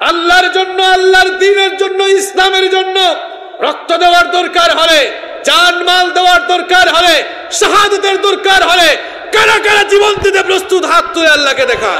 আল্লাহর জন্য, আল্লাহর দ্বীনের জন্য, ইসলামের জন্য রক্ত দেওয়ার দরকার হলে, জান মাল দেওয়ার দরকার হলে, শাহাদাতের দরকার হলে কারা কারা জীবন দিতে প্রস্তুত? হাত তুলে আল্লাহকে দেখা।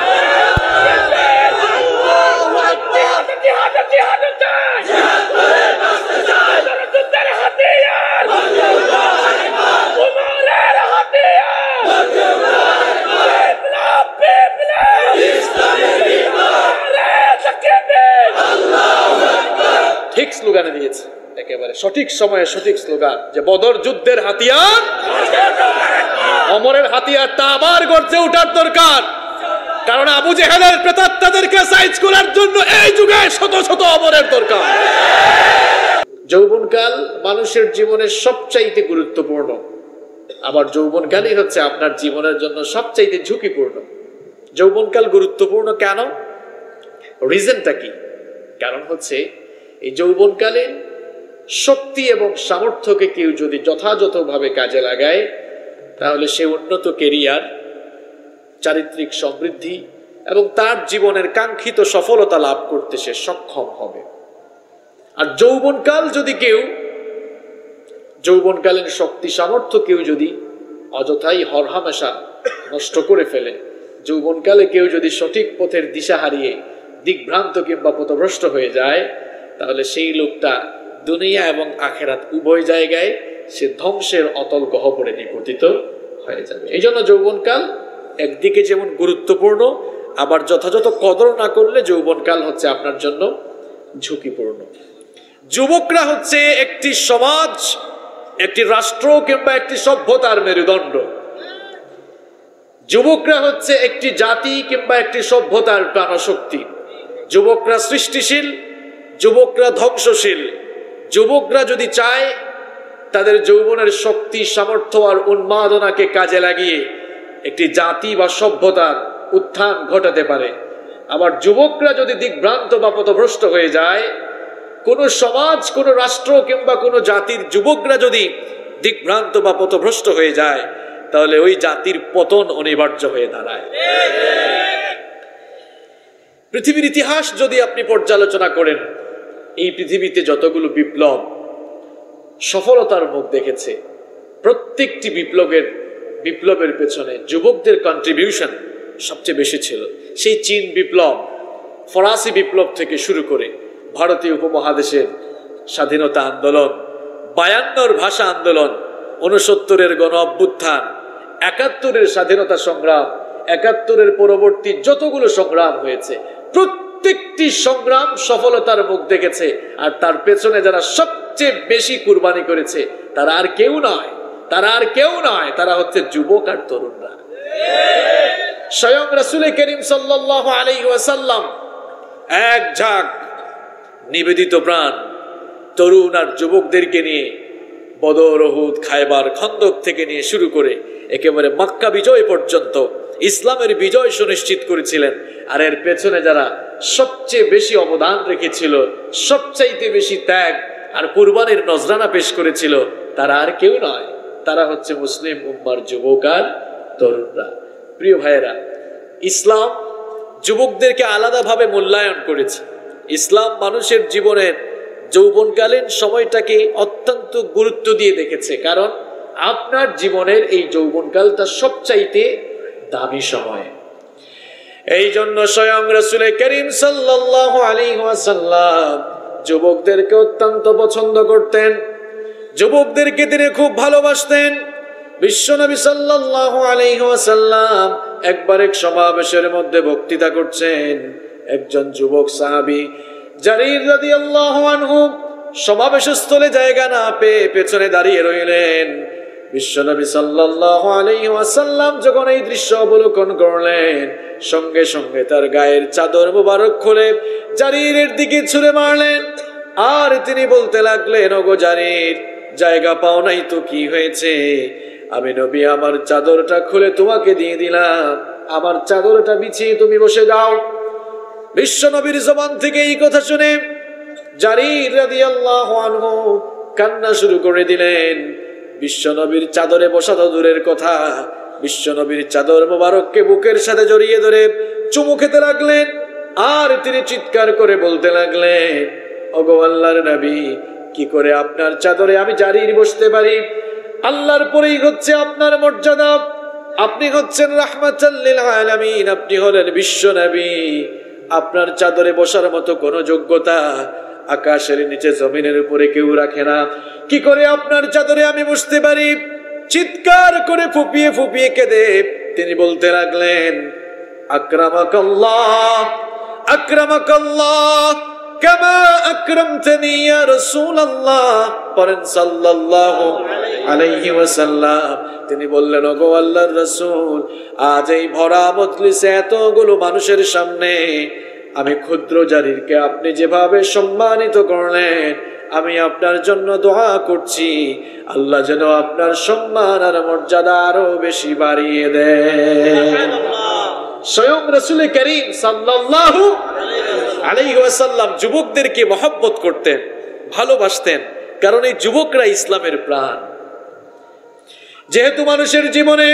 ঠিক স্লোগানে দিয়েছে, একেবারে সঠিক সময়ে সঠিক স্লোগান, যে বদর যুদ্ধের হাতিয়ার ওমরের হাতিয়ারটা আবার গর্জে ওঠার দরকার। কারণ আবু জেহেলের প্রেতাত্মাদেরকে সাইজ করার জন্য এই যুগে শত শত ওমরের দরকার। যৌবনকাল মানুষের জীবনের সবচাইতে গুরুত্বপূর্ণ, আবার যৌবনকালই হচ্ছে আপনার জীবনের জন্য সবচাইতে ঝুঁকিপূর্ণ। যৌবনকাল গুরুত্বপূর্ণ কেন? রিজনটা কি? কারণ হচ্ছে এই যৌবনকালে শক্তি এবং সামর্থ্যকে কেউ যদি যথাযথভাবে কাজে লাগায়, তাহলে সে উন্নত কেরিয়ার, চারিত্রিক সমৃদ্ধি এবং তার জীবনের কাঙ্ক্ষিত সফলতা লাভ করতে সে সক্ষম হবে। আর যৌবনকালীন শক্তি সামর্থ্য কেউ যদি অযথাই হরহামেশা নষ্ট করে ফেলে, যৌবনকালে কেউ যদি সঠিক পথের দিশা হারিয়ে দিকভ্রান্ত কিংবা পথভ্রষ্ট হয়ে যায়, তাহলে সেই লোকটা দুনিয়া এবং আখেরাত উভয় জায়গায় সে ধ্বংসের অতল গহ্বরে নিপতিত হয়ে যাবে। এই জন্য যৌবনকাল একদিকে যেমন গুরুত্বপূর্ণ, আবার যথাযথ কদর না করলে যৌবনকাল হচ্ছে আপনার জন্য ঝুঁকিপূর্ণ। যুবকরা হচ্ছে একটি সমাজ, একটি রাষ্ট্র কিংবা একটি সভ্যতার মেরুদণ্ড। যুবকরা হচ্ছে একটি জাতি কিংবা একটি সভ্যতার প্রাণশক্তি। যুবকরা সৃষ্টিশীল, যুবকরা ধ্বংসশীল। যুবকরা যদি চায় তাদের যৌবনের শক্তি, সামর্থ্য আর উন্মাদনাকে কাজে লাগিয়ে একটি জাতি বা সভ্যতার উত্থান ঘটাতে পারে। আবার যুবকরা যদি দিকভ্রান্ত বা পথভ্রষ্ট হয়ে যায়, কোন সমাজ, কোন রাষ্ট্র কিংবা কোন জাতির যুবকরা যদি দিকভ্রান্ত বা পথভ্রষ্ট হয়ে যায়, তাহলে ওই জাতির পতন অনিবার্য হয়ে দাঁড়ায়। পৃথিবীর ইতিহাস যদি আপনি পর্যালোচনা করেন, এই পৃথিবীতে যতগুলো বিপ্লব সফলতার মুখ দেখেছে, প্রত্যেকটি বিপ্লবের পেছনে যুবকদের কন্ট্রিবিউশন সবচেয়ে বেশি ছিল। সেই চীন বিপ্লব, ফরাসি বিপ্লব থেকে শুরু করে ভারতীয় উপমহাদেশের স্বাধীনতা আন্দোলন, 52 ভাষা আন্দোলন, 69 গণ অভ্যুত্থান, 71 স্বাধীনতা সংগ্রাম, 71 পরবর্তী যতগুলো সংগ্রাম হয়েছে, প্রত্যেকটি সংগ্রাম সফলতার মুখ দেখেছে। আর তার পেছনে যারা সবচেয়ে বেশি কুরবানি করেছে তারা আর কেউ নয়, তারা হচ্ছে যুবক আর তরুণরা। স্বয়ং রাসূল করিম সাল্লাল্লাহু আলাইহি ওয়াসাল্লাম এক ঝাঁক নিবেদিত প্রাণ তরুণ আর যুবকদেরকে নিয়ে বদর, উহুদ, খায়বার, খন্দক থেকে নিয়ে শুরু করে একেবারে মক্কা বিজয় পর্যন্ত ইসলামের বিজয় সুনিশ্চিত করেছিলেন। আর এর পেছনে যারা সবচেয়ে বেশি অবদান রেখেছিল, সবচাইতে বেশি ত্যাগ আর কুরবানির নজরানা পেশ করেছিল, তারা আর কেউ নয়, তারা হচ্ছে মুসলিম উম্মার যুবক আর তরুণরা। প্রিয় ভাইয়েরা, ইসলাম যুবকদেরকে আলাদাভাবে মূল্যায়ন করেছে। ইসলাম মানুষের জীবনের যৌবনকালীন সময়টাকে অত্যন্ত গুরুত্ব দিয়ে দেখেছে, কারণ আপনার জীবনের এই যৌবনকালটা সবচাইতে দামি সময়। এই জন্য স্বয়ং রাসূল করিম সাল্লাল্লাহু আলাইহি ওয়াসাল্লাম যুবকদেরকে অত্যন্ত পছন্দ করতেন, যুবকদেরকে তিনি খুব ভালোবাসতেন। বিশ্বনবী সাল্লাল্লাহু আলাইহি ওয়াসাল্লাম একবার এক সমাবেশের মধ্যে বক্তৃতা করছেন। একজন যুবক সাহাবী জারীর রাদিয়াল্লাহু আনহু সমাবেশস্থলে জায়গা না পেয়ে পেছনে দাঁড়িয়ে রইলেন। বিশ্বনবী সাল্লাল্লাহু আলাইহি ওয়াসাল্লাম যখন এই দৃশ্য অবলোকন করলেন, সঙ্গে সঙ্গে তার গায়ের চাদর মোবারক খুলে জারীরের দিকে ছুঁড়ে মারলেন। আর তিনি বলতে লাগলেন, ওগো জারীর, জায়গা পাও নাই তো কি হয়েছে? আমি নবী আমার চাদরটা খুলে তোমাকে দিয়ে দিলাম, আমার চাদরটা বিছিয়ে তুমি বসে যাও। বিশ্বনবীর জবান থেকে এই কথা শুনে জারীর রাদিয়াল্লাহু আনহু কান্না শুরু করে দিলেন। বিশ্বনবীর চাদরে বসা তো দূরের কথা, বিশ্বনবীর চাদর মোবারককে বুকের সাথে জড়িয়ে ধরে চুমু খেতে লাগলেন। আর তিনি চিৎকার করে বলতে লাগলেন, ওগো আল্লাহর নবী, কি করে আপনার চাদরে আমি জারির বসতে পারি? আল্লাহর পরেই হচ্ছে আপনার মর্যাদা, আপনি হচ্ছেন রাহমাতাল লিল আলামিন, আপনি হলেন বিশ্ব নবী, আপনার চাদরে বসার মতো কোনো যোগ্যতা আকাশের নিচে জমিনের উপরে কেউ রাখে না, কি করে আপনার চাদরে আমি বসতে পারি? চিৎকার করে ফুপিয়ে ফুপিয়ে কেঁদে তিনি বলতে লাগলেন, আকরামাকাল্লাহ আকরামাকাল্লাহ কামা আকরামতানি ইয়া রাসূলুল্লাহ, পড়েন সাল্লাল্লাহু আলাইহি ওয়াসাল্লাম। তিনি বললেন, ওগো আল্লাহর রাসূল, আজ এই ভরা মজলিসে এতগুলো মানুষের সামনে আমি ক্ষুদ্র জারিরকে আপনি যেভাবে সম্মানিত করলেন, আমি আপনার জন্য দোয়া করছি আল্লাহ যেন আপনার সম্মান আর মর্যাদা আরো বেশি বাড়িয়ে দেন। স্বয়ং রাসূল করিম সাল্লাল্লাহু আলাইহি ওয়াসাল্লাম যুবকদেরকে মহব্বত করতেন, ভালোবাসতেন, কারণ এই যুবকরা ইসলামের প্রাণ। যেহেতু মানুষের জীবনে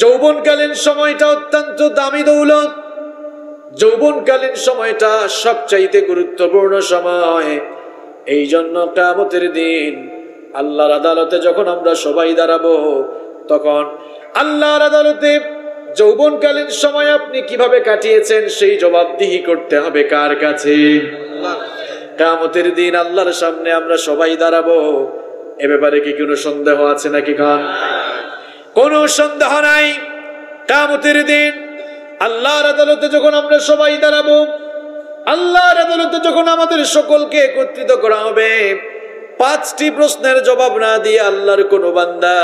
যৌবনকালীন সময়টা অত্যন্ত দামি দৌলত, যৌবনকালীন সময়টা সবচাইতে গুরুত্বপূর্ণ সময়, এই জন্য কিয়ামতের দিন আল্লাহর আদালতে যখন আমরা সবাই দাঁড়াবো, তখন আল্লাহর আদালতে যৌবনকালীন সময় আপনি কিভাবে কাটিয়েছেন সেই জবাবদিহি করতে হবে কার কাছে? কিয়ামতের দিন আল্লাহর সামনে আমরা সবাই দাঁড়াবো। এ ব্যাপারে কি কোনো সন্দেহ আছে নাকি? কোনো সন্দেহ নাই। কিয়ামতের দিন আল্লাহর আদালতে যখন আমরা সবাই দাঁড়াবো, আল্লাহর আদালতে যখন আমাদের সকলকে একত্রিত করা হবে, 5টি প্রশ্নের জবাব না দিয়ে আল্লাহর কোন বান্দা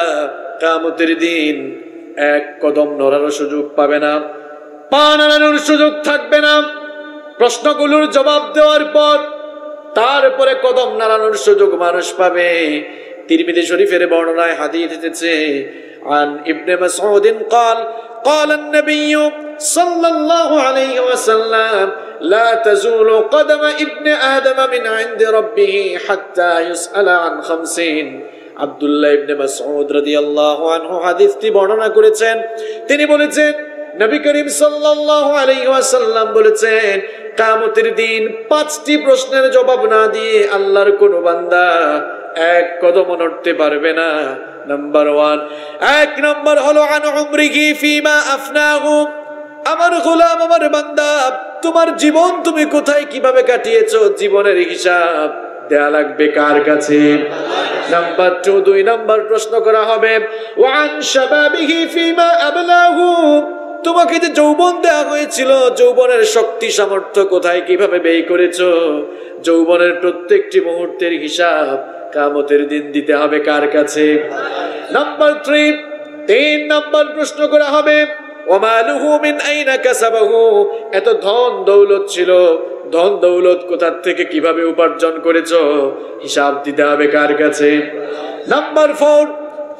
কিয়ামতের দিন এক কদম নড়ার সুযোগ পাবে না, পা নাড়ানোর সুযোগ থাকবে না। প্রশ্নগুলোর জবাব দেওয়ার পর তারপরে কদম নাড়ানোর সুযোগ মানুষ পাবে। তিরমিজি শরীফের বর্ণনায় হাদিস এসেছে, আন ইবনে মাসউদ قال قال النبي صلى الله عليه وسلم لا تزول قدم ابن آدم من عند ربه حتى يسأل عن 50। আব্দুল্লাহ ইবনে মাসউদ রাদিয়াল্লাহু আনহু হাদিসটি বর্ণনা করেছেন। তিনি বলেছেন, নবী করিম সাল্লাল্লাহু আলাইহি ওয়াসাল্লাম বলেছেন, কিয়ামতের দিন 5টি প্রশ্নের জবাব না দিয়ে আল্লাহর কোন বান্দা এক কদম নড়তে পারবে না। নাম্বার 1, 1 নম্বর হলো আন উমরিহি ফিমা আফনাহু, আমার গোলাম, আমার বান্দা, তোমার জীবন তুমি কোথায় কিভাবে কাটিয়েছো, জীবনের হিসাব দেয়া লাগবে কার কাছে? নাম্বার 2, 2 নম্বর প্রশ্ন করা হবে ওয়ান শাবাবিহি ফিমা আবলাহু, তোমাকে যে যৌবন দেয়া হয়েছিল, যৌবনের শক্তি সামর্থ্য কোথায় কিভাবে ব্যয় করেছো, যৌবনের প্রত্যেকটি মুহূর্তের হিসাব কিয়ামতের দিন দিতে হবে কার কাছে? নাম্বার 3 নম্বর প্রশ্ন করা হবে ওয়ামালুহু মিন আইনা কাসাবাহু, এত ধন দৌলত ছিল, ধন দৌলত কোথা থেকে কিভাবে উপার্জন করেছো, হিসাব দিতে হবে কার কাছে? নাম্বার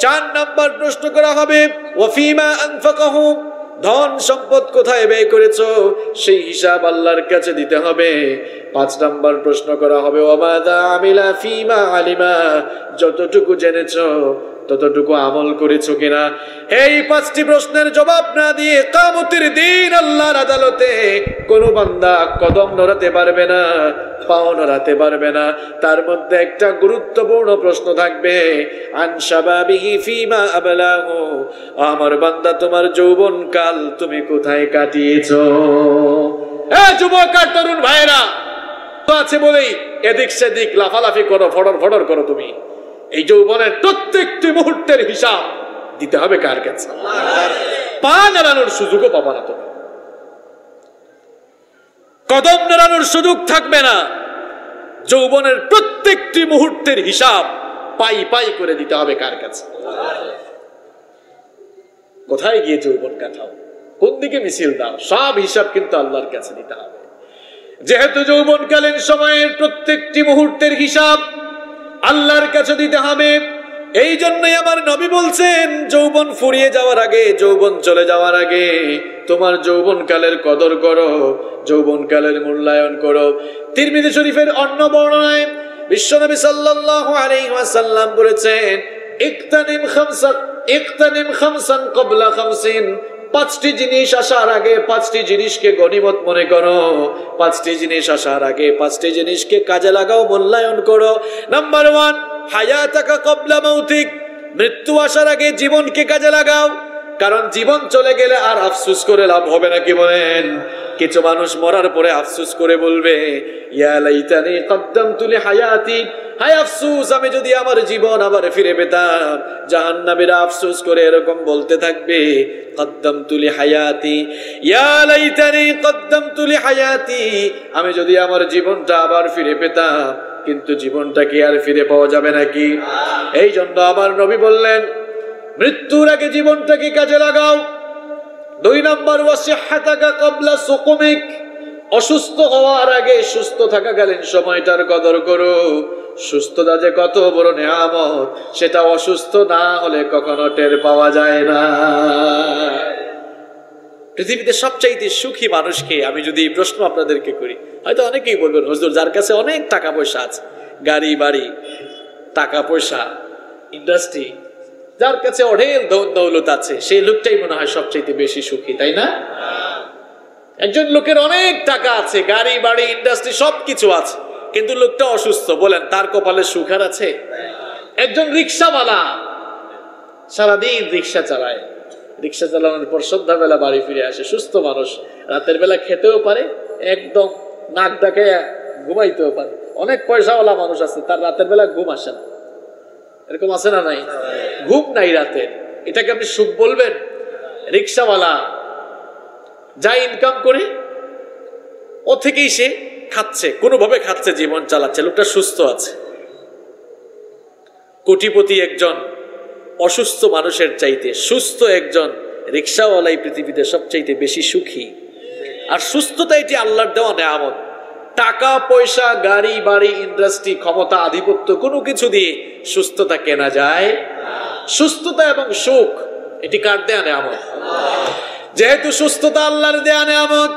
4 নম্বর প্রশ্ন করা হবে ওয়াফিমা আনফাকাহু, ধন সম্পদ কোথায় ব্যয় করেছো, সেই হিসাব আল্লাহর কাছে দিতে হবে। 5 নম্বর প্রশ্ন করা হবে ওয়ামাদা আমিলা ফিমা আলিমা, যতটুকু জেনেছো ততটুকু আমল করেছো কিনা। এই 5টি প্রশ্নের জবাব না দিয়ে কিয়ামতের দিন আল্লাহর আদালতে কোন বান্দা কদম নড়াতে পারবে না, পাও নড়াতে পারবে না। তার মধ্যে একটা গুরুত্বপূর্ণ প্রশ্ন থাকবে, আন শাবাবিহি ফিমা আবলাহু, আমার বান্দা তোমার যৌবন কাল তুমি কোথায় কাটিয়েছো? এ যুবক আর তরুণ ভাইরা আছে বলেই এদিক সেদিক লাফালাফি করো, ফড়র ফড়র করো, তুমি এই যৌবনের প্রত্যেকটি মুহূর্তের হিসাব দিতে হবে কার কাছে? পা নাড়ানোর সুযোগও পাবা না, তুমি কদম নাড়ানোর সুযোগ থাকবে না। যৌবনের প্রত্যেকটি মুহূর্তের হিসাব পাই পাই করে দিতে হবে কার কাছে? কোথায় গিয়ে যৌবন কাটাও, কোন দিকে মিছিল দাও, সব হিসাব কিন্তু আল্লাহর কাছে দিতে হবে। যেহেতু যৌবনকালীন সময়ের প্রত্যেকটি মুহূর্তের হিসাব আল্লাহর কাছে দিতে হবে, এই জন্যই আমার নবী বলছেন, যৌবন ফুরিয়ে যাওয়ার আগে, যৌবন চলে যাওয়ার আগে তোমার যৌবনকালের কদর করো, যৌবনকালের মূল্যায়ন করো। তিরমিজি শরীফের অন্য বর্ণনায় বিশ্বনবী সাল্লাল্লাহু আলাইহি ওয়াসাল্লাম বলেছেন, ইকতানিম খামসান ক্বাবলা খামসিন, পাঁচটি জিনিস আসার আগে পাঁচটি জিনিসকে গনিমত মনে করো, পাঁচটি জিনিস আসার আগে পাঁচটি জিনিসকে কাজে লাগাও, মূল্যায়ন করো। নাম্বার 1, হায়াতাকা ক্বাবলা মাউতিক, মৃত্যু আসার আগে জীবনকে কাজে লাগাও, কারণ জীবন চলে গেলে আর আফসোস করে লাভ হবে না। কি বলেন? কিছু মানুষ মরার পরে আফসোস করে বলবে, ইয়া লাইতানি কদ্দামতু লিহায়াতি, হায় আফসোস আমি যদি আমার জীবন আবার ফিরে পেতাম। জাহান্নামীরা আফসোস করে এরকম বলতে থাকবে, কদ্দামতু লিহায়াতি, ইয়া লাইতানি কদ্দামতু লিহায়াতি, আমি যদি আমার জীবনটা আবার ফিরে পেতাম। কিন্তু জীবনটা কি আর ফিরে পাওয়া যাবে নাকি? এই জন্য আমার নবী বললেন, মৃত্যুর আগে জীবনটাকে কাজে লাগাও। 2 নম্বর, ওয়াসিহাতাকা ক্বাবলা সুকুমিক, অসুস্থ হওয়ার আগে সুস্থ থাকাকালীন সময়টার কদর করো। সুস্থতা যে কত বড় নিয়ামত, সেটা অসুস্থ না হলে কখনো টের পাওয়া যায় না। পৃথিবীতে সবচাইতে সুখী মানুষকে আমি যদি এই প্রশ্ন আপনাদেরকে করি, হয়তো অনেকেই বলবেন, হুজুর যার কাছে অনেক টাকা পয়সা আছে, গাড়ি বাড়ি, টাকা পয়সা, ইন্ডাস্ট্রি, যার কাছে অঢেল দৌলত আছে, সেই লোকটাই মনে হয় সবচাইতে বেশি সুখী, তাই না? একজন লোকের অনেক টাকা আছে, গাড়ি বাড়ি ইন্ডাস্ট্রি সবকিছু আছে, কিন্তু লোকটা অসুস্থ, বলেন তার কপালে সুখ আর আছে? একজন রিক্সাওয়ালা সারাদিন রিক্সা চালায়, রিক্সা চালানোর পর সন্ধ্যাবেলা বাড়ি ফিরে আসে, সুস্থ মানুষ, রাতের বেলা খেতেও পারে, একদম নাক ডাকে ঘুমাইতেও পারে। অনেক পয়সাওয়ালা মানুষ আছে, তার রাতের বেলা ঘুম আসে না, এরকম আছে না নাই? ঘুম নাই রাতে, এটাকে আপনি সুখ বলবেন? রিক্সাওয়ালা যা ইনকাম করে ও থেকেই সে খাচ্ছে, কোনোভাবে খাচ্ছে, জীবন চালাচ্ছে, লোকটা সুস্থ আছে। কোটিপতি একজন অসুস্থ মানুষের চাইতে সুস্থ একজন রিক্সাওয়ালাই পৃথিবীতে সবচাইতে বেশি সুখী। আর সুস্থতা এটি আল্লাহর দেওয়া নেয়ামত। টাকা পয়সা, গাড়ি বাড়ি, ইন্ডাস্ট্রি, ক্ষমতা, আধিপত্য কোনো কিছু দিয়ে সুস্থতা কেনা যায়? সুস্থতা এবং সুখ এটি কার দেয়া নেয়ামত? যেহেতু সুস্থতা আল্লাহর দেয়া নেয়ামত,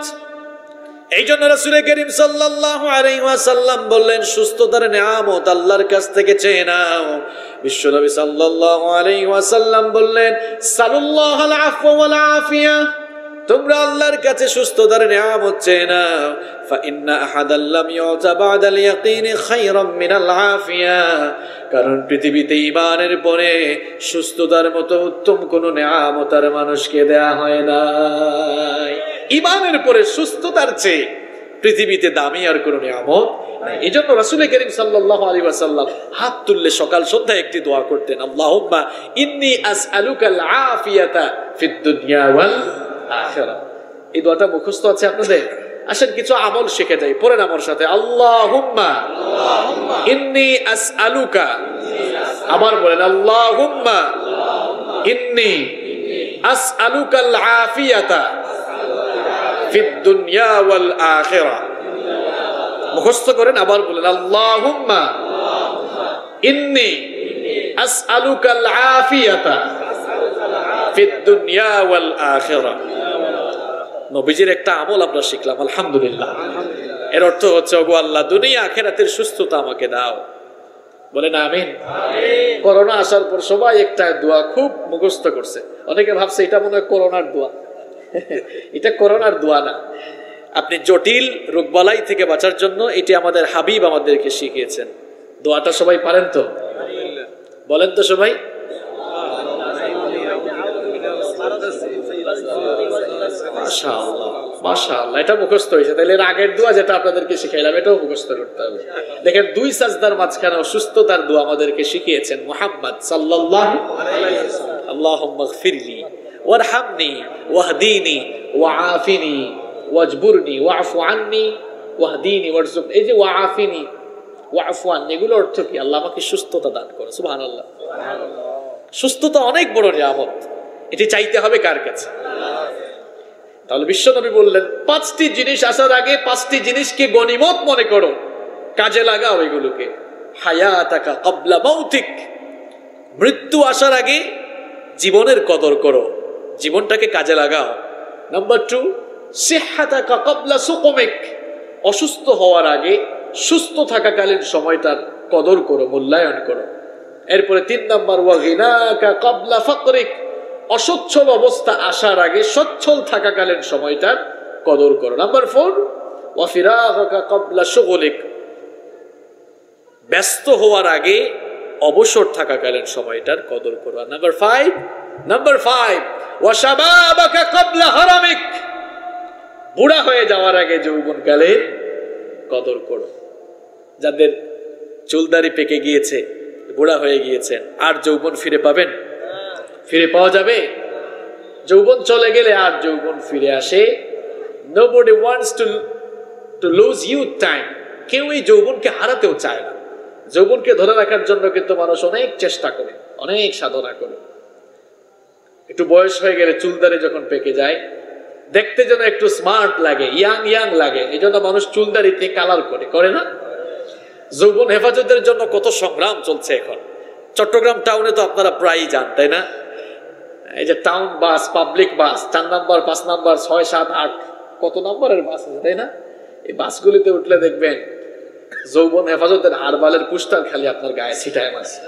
এই জন্য রাসূল করিম সাল্লাল্লাহু আলাইহি ওয়াসাল্লাম বললেন, সুস্থতার নেয়ামত আল্লাহর কাছ থেকে চেয়ে নাও। বিশ্বনবী সাল্লাল্লাহু আলাইহি ওয়াসাল্লাম বললেন, সাল্লাল্লাহুল আফওয়া ওয়াল আফিয়া, তোমরা আল্লাহর কাছে সুস্থতার নিয়ামত চেয়ে নাও। ফাইন্না আহাদান লাম ইউতা বাদাল ইয়াকিনি খায়রাম মিনাল আফিয়া, কারণ পৃথিবীতে ঈমানের পরে সুস্থতার মতো উত্তম কোন নিয়ামত আর মানুষকে দেয়া হয় না। ঈমানের পরে সুস্থতার চেয়ে পৃথিবীতে দামি আর কোন নিয়ামত নাই। এজন্য রাসূল করিম সাল্লাল্লাহু আলাইহি ওয়াসাল্লাম হাত তুললে সকাল সন্ধ্যা একটি দোয়া করতেন, আল্লাহুম্মা ইন্নী আসআলুকাল আফিয়াতা ফিদ দুনিয়া ওয়াল আখিরা। এই দোয়াটা মুখস্থ আছে আপনাদের? আসেন কিছু আমল শিখে যাই, পড়েন আমার সাথে, আল্লাহুম্মা ইন্নী আসআলুকা, আবার বলেন আল্লাহুম্মা ইন্নী আসআলুকাল আফিয়াতা ফিদ দুনিয়া ওয়াল আখিরা। মুখস্থ করেন, আবার বলেন আল্লাহুম্মা ইন্নী আসআলুকাল আফিয়াতা ফিদ দুনিয়া ওয়াল আখিরা। নবীজির একটা আমল আমরা শিখলাম, আলহামদুলিল্লাহ। এর অর্থ হচ্ছে, ওগো আল্লাহ, দুনিয়া আখিরাতের সুস্থতা আমাকে দাও। বলেন আমিন। করোনা আসার পর সবাই একটা দোয়া খুব মুখস্থ করছে। অনেকে ভাবছে এটা মনে হয় করোনার দোয়া। এটা করোনার দোয়া না। আপনি জটিল রোগবালাই থেকে বাঁচার জন্য এটি আমাদের হাবিব আমাদেরকে শিখিয়েছেন। দোয়াটা সবাই পারেন তো? বলেন তো সবাই। মাশাআল্লাহ মাশাআল্লাহ, এটা মুখস্থ হয়েছে। তাহলে এর আগের দোয়া যেটা আপনাদেরকে শিখাইলাম এটাও মুখস্থ করতে হবে। দেখেন, 2 সাজদার মাঝখানে অসুস্থতার দোয়া আমাদেরকে শিখিয়েছেন মুহাম্মদ সাল্লাল্লাহু আলাইহি ওয়াসাল্লাম। আল্লাহুম্মা গফিরলি ওয়ারহামনি ওয়াহদিনি ওয়াআফিনি ওয়াজবুরনি ওয়াফু আন্নি ওয়াহদিনি ওয়ারযুকনি। এই যে ওয়াআফিনি ওয়াফু আন্নি, এগুলোর অর্থ কি? আল্লাহ আমাকে সুস্থতা দান করো। সুবহানাল্লাহ। সুস্থতা অনেক বড় নিয়ামত, এটি চাইতে হবে কার কাছে? তাহলে বিশ্বনবী বললেন, 5টি জিনিস আসার আগে 5টি জিনিসকে গনিমত মনে করো, কাজে লাগাও এগুলোকে। হায়াতাকা ক্বাবলা মাউতিক, মৃত্যু আসার আগে জীবনের কদর করো, জীবনটাকে কাজে লাগাও। নাম্বার 2, সিহহাতাকা ক্বাবলা সুকুমিক, অসুস্থ হওয়ার আগে সুস্থ থাকাকালীন সময়টার কদর করো, মূল্যায়ন করো। এরপরে 3 নাম্বার, ওয়া গিনাকা ক্বাবলা ফাকরিক, অসচ্ছল অবস্থা আসার আগে সচ্ছল থাকাকালীন সময়টার কদর করো। নাম্বার 4, ওয়াফিরাগাকা ক্বাবলা শুগলিক, ব্যস্ত হওয়ার আগে অবসর থাকাকালীন সময়টার কদর করো। নাম্বার 5, ওয়াশাবাবাকা ক্বাবলা হারামিক, বুড়া হয়ে যাওয়ার আগে যৌবনকালের কদর করো। যাদের চুলদাড়ি পেকে গিয়েছে, বুড়া হয়ে গিয়েছেন, আর যৌবন ফিরে পাবেন? ফিরে পাওয়া যাবে? যৌবন চলে গেলে আর যৌবন ফিরে আসে? Nobody wants to lose youth time. কেউ এই যৌবনকে হারাতেও চায় না। যৌবনকে ধরে রাখার জন্য কিন্তু মানুষ অনেক চেষ্টা করে, অনেক সাধনা করে। একটু বয়স হয়ে গেলে চুলদাড়ি যখন পেকে যায়, দেখতে যেন একটু স্মার্ট লাগে, ইয়াং লাগে, এই জন্য মানুষ চুলদাড়িতে কালার করে না? যৌবন হেফাজতের জন্য কত সংগ্রাম চলছে এখন। চট্টগ্রাম টাউনে তো আপনারা প্রায়ই যান, তাই না? এই যে টাউন বাস, পাবলিক বাস, 4 নাম্বার, 5 নাম্বার, 6, 7, 8 কত নাম্বারের বাস আছে, তাই না? এই বাসগুলিতে উঠলে দেখবেন যৌবন হেফাজতের হারবালের পুস্টার খালি আপনার গায়ে ছিটায় আছে।